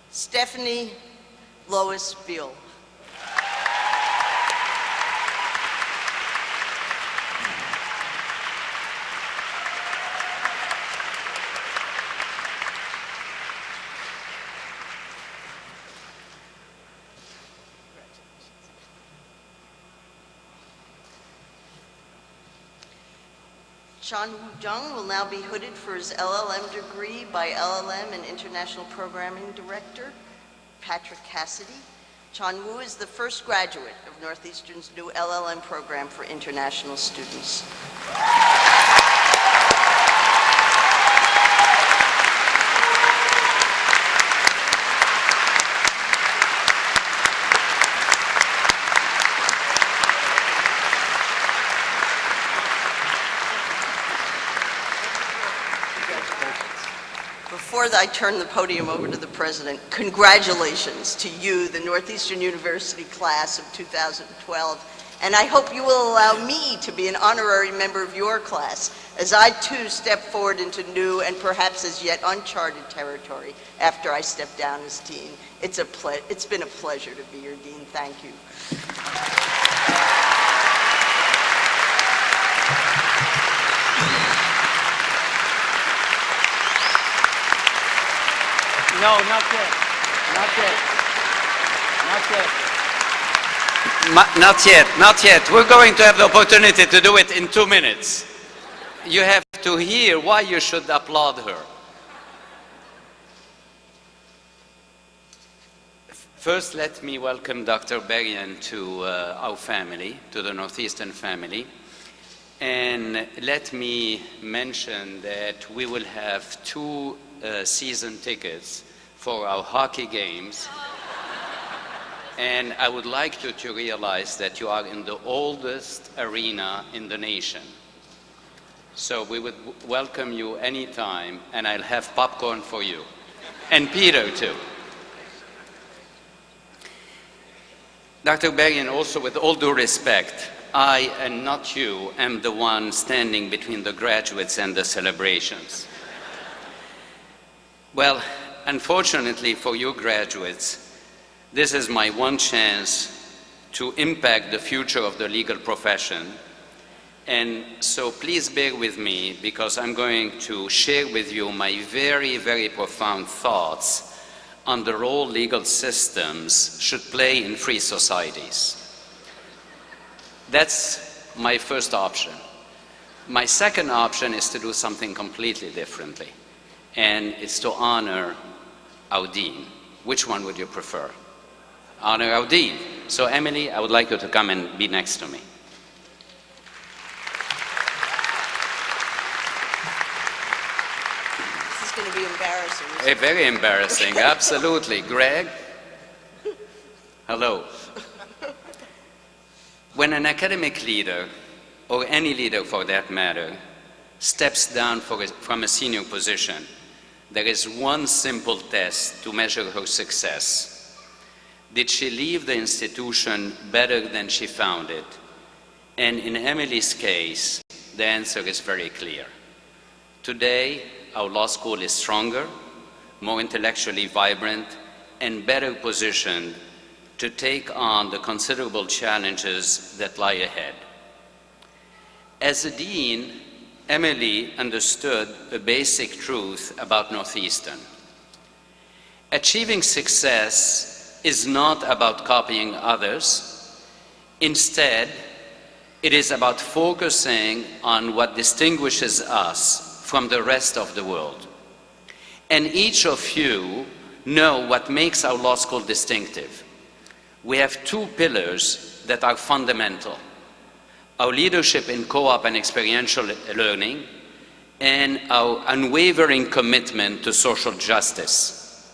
Stephanie Lois Beal. Chan Woo Jung will now be hooded for his LLM degree by LLM and International Programming Director, Patrick Cassidy. Chan Woo is the first graduate of Northeastern's new LLM program for international students. Before I turn the podium over to the President, congratulations to you, the Northeastern University class of 2012, and I hope you will allow me to be an honorary member of your class as I too step forward into new and perhaps as yet uncharted territory after I step down as Dean. It's been a pleasure to be your Dean. Thank you. No, not yet. Not yet. Not yet. Not yet. Not yet. We're going to have the opportunity to do it in 2 minutes. You have to hear why you should applaud her. First, let me welcome Dr. Berrien to our family, to the Northeastern family. And let me mention that we will have 2 season tickets for our hockey games. And I would like you to realize that you are in the oldest arena in the nation. So we would welcome you anytime, and I'll have popcorn for you. And Peter, too. Dr. Berrien, also with all due respect, I, and not you, am the one standing between the graduates and the celebrations. Well, unfortunately for you graduates, this is my one chance to impact the future of the legal profession. And so please bear with me, because I'm going to share with you my very, very profound thoughts on the role legal systems should play in free societies. That's my first option. My second option is to do something completely differently, and it's to honor our dean. Which one would you prefer? Honor our dean. So Emily, I would like you to come and be next to me. This is going to be embarrassing. Very embarrassing, absolutely. Greg? Hello. When an academic leader, or any leader for that matter, steps down from a senior position, there is one simple test to measure her success. Did she leave the institution better than she found it? And in Emily's case, the answer is very clear. Today, our law school is stronger, more intellectually vibrant, and better positioned to take on the considerable challenges that lie ahead. As a dean, Emily understood a basic truth about Northeastern. Achieving success is not about copying others. Instead, it is about focusing on what distinguishes us from the rest of the world. And each of you know what makes our law school distinctive. We have two pillars that are fundamental: our leadership in co-op and experiential learning, and our unwavering commitment to social justice.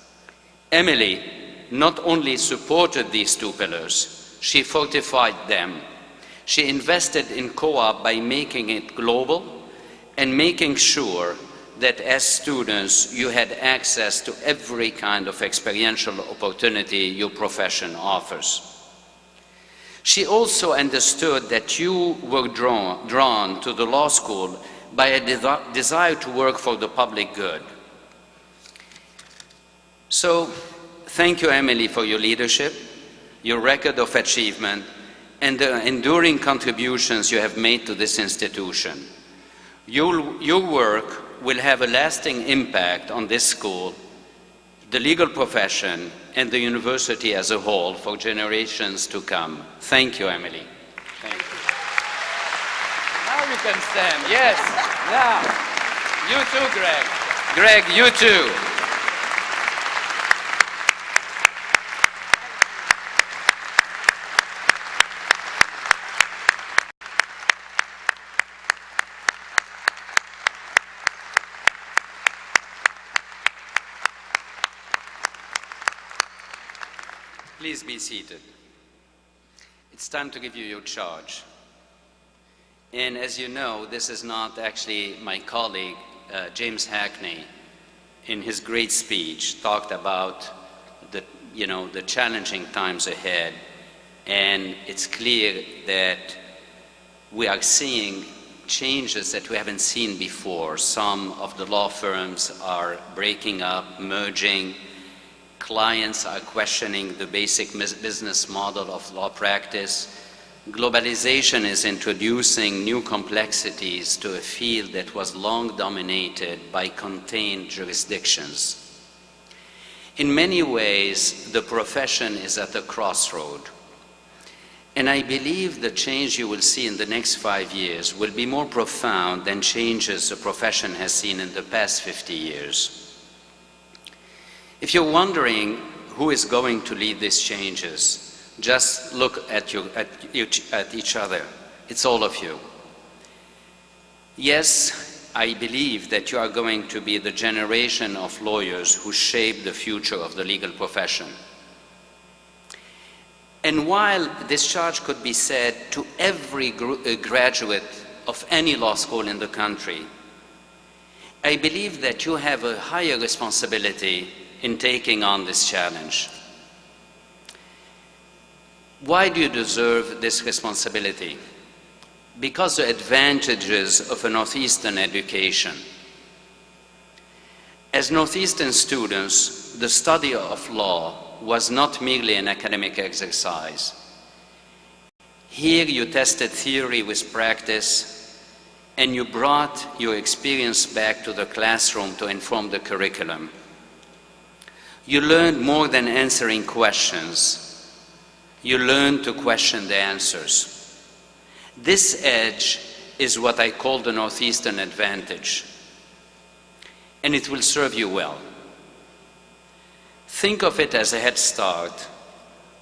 Emily not only supported these two pillars, she fortified them. She invested in co-op by making it global and making sure that as students you had access to every kind of experiential opportunity your profession offers. She also understood that you were drawn to the law school by a desire to work for the public good. So, thank you, Emily, for your leadership, your record of achievement, and the enduring contributions you have made to this institution. Your work will have a lasting impact on this school, the legal profession, and the university as a whole for generations to come. Thank you, Emily. Thank you. Now you can stand. Yes. Now. You too, Greg. Greg, you too. Please be seated. It's time to give you your charge. And as you know, this is not actually my colleague, James Hackney, in his great speech, talked about the challenging times ahead. And it's clear that we are seeing changes that we haven't seen before. Some of the law firms are breaking up, merging. Clients are questioning the basic business model of law practice. Globalization is introducing new complexities to a field that was long dominated by contained jurisdictions. In many ways, the profession is at a crossroad. And I believe the change you will see in the next 5 years will be more profound than changes the profession has seen in the past 50 years. If you're wondering who is going to lead these changes, just look at each other. It's all of you. Yes, I believe that you are going to be the generation of lawyers who shape the future of the legal profession. And while this charge could be said to every graduate of any law school in the country, I believe that you have a higher responsibility in taking on this challenge. Why do you deserve this responsibility? Because the advantages of a Northeastern education. As Northeastern students, the study of law was not merely an academic exercise. Here you tested theory with practice, and you brought your experience back to the classroom to inform the curriculum. You learned more than answering questions. You learned to question the answers. This edge is what I call the Northeastern advantage, and it will serve you well. Think of it as a head start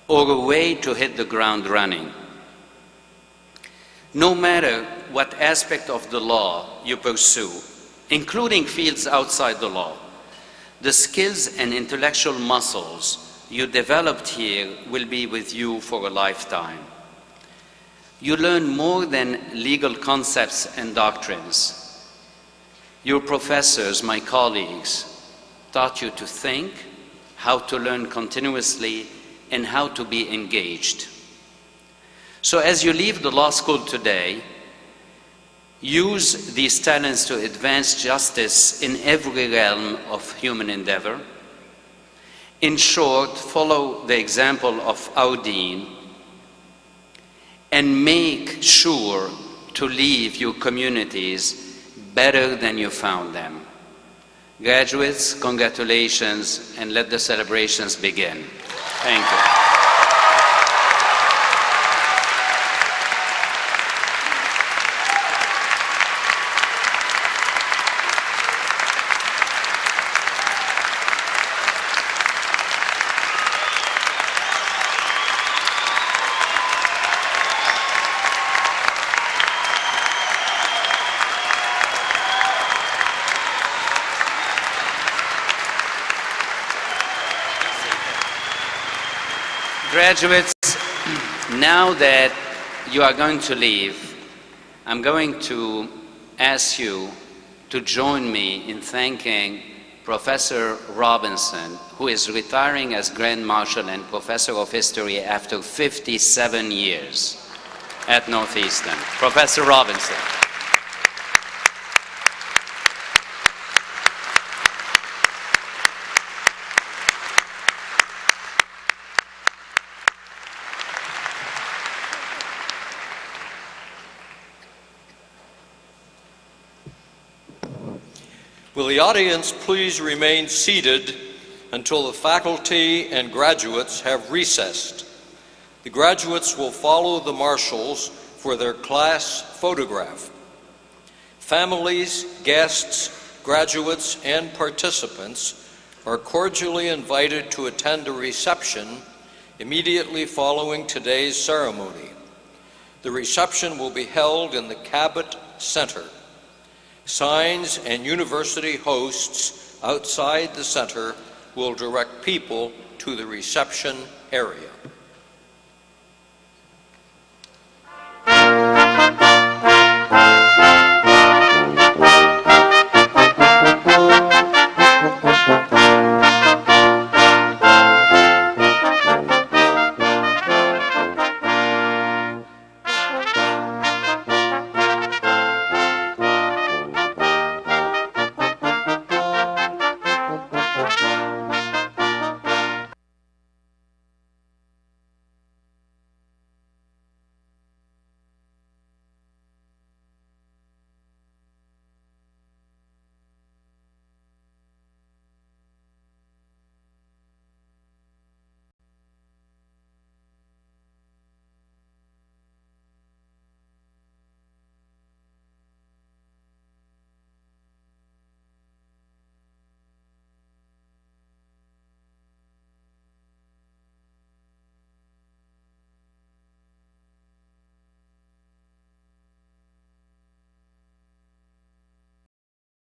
or a way to hit the ground running. No matter what aspect of the law you pursue, including fields outside the law, the skills and intellectual muscles you developed here will be with you for a lifetime. You learn more than legal concepts and doctrines. Your professors, my colleagues, taught you to think, how to learn continuously, and how to be engaged. So as you leave the law school today, use these talents to advance justice in every realm of human endeavor. In short, follow the example of our dean and make sure to leave your communities better than you found them. Graduates, congratulations, and let the celebrations begin. Thank you. Graduates, now that you are going to leave, I'm going to ask you to join me in thanking Professor Robinson, who is retiring as Grand Marshal and Professor of History after 57 years at Northeastern. Professor Robinson. Will the audience please remain seated until the faculty and graduates have recessed? The graduates will follow the marshals for their class photograph. Families, guests, graduates, and participants are cordially invited to attend a reception immediately following today's ceremony. The reception will be held in the Cabot Center. Signs and university hosts outside the center will direct people to the reception area.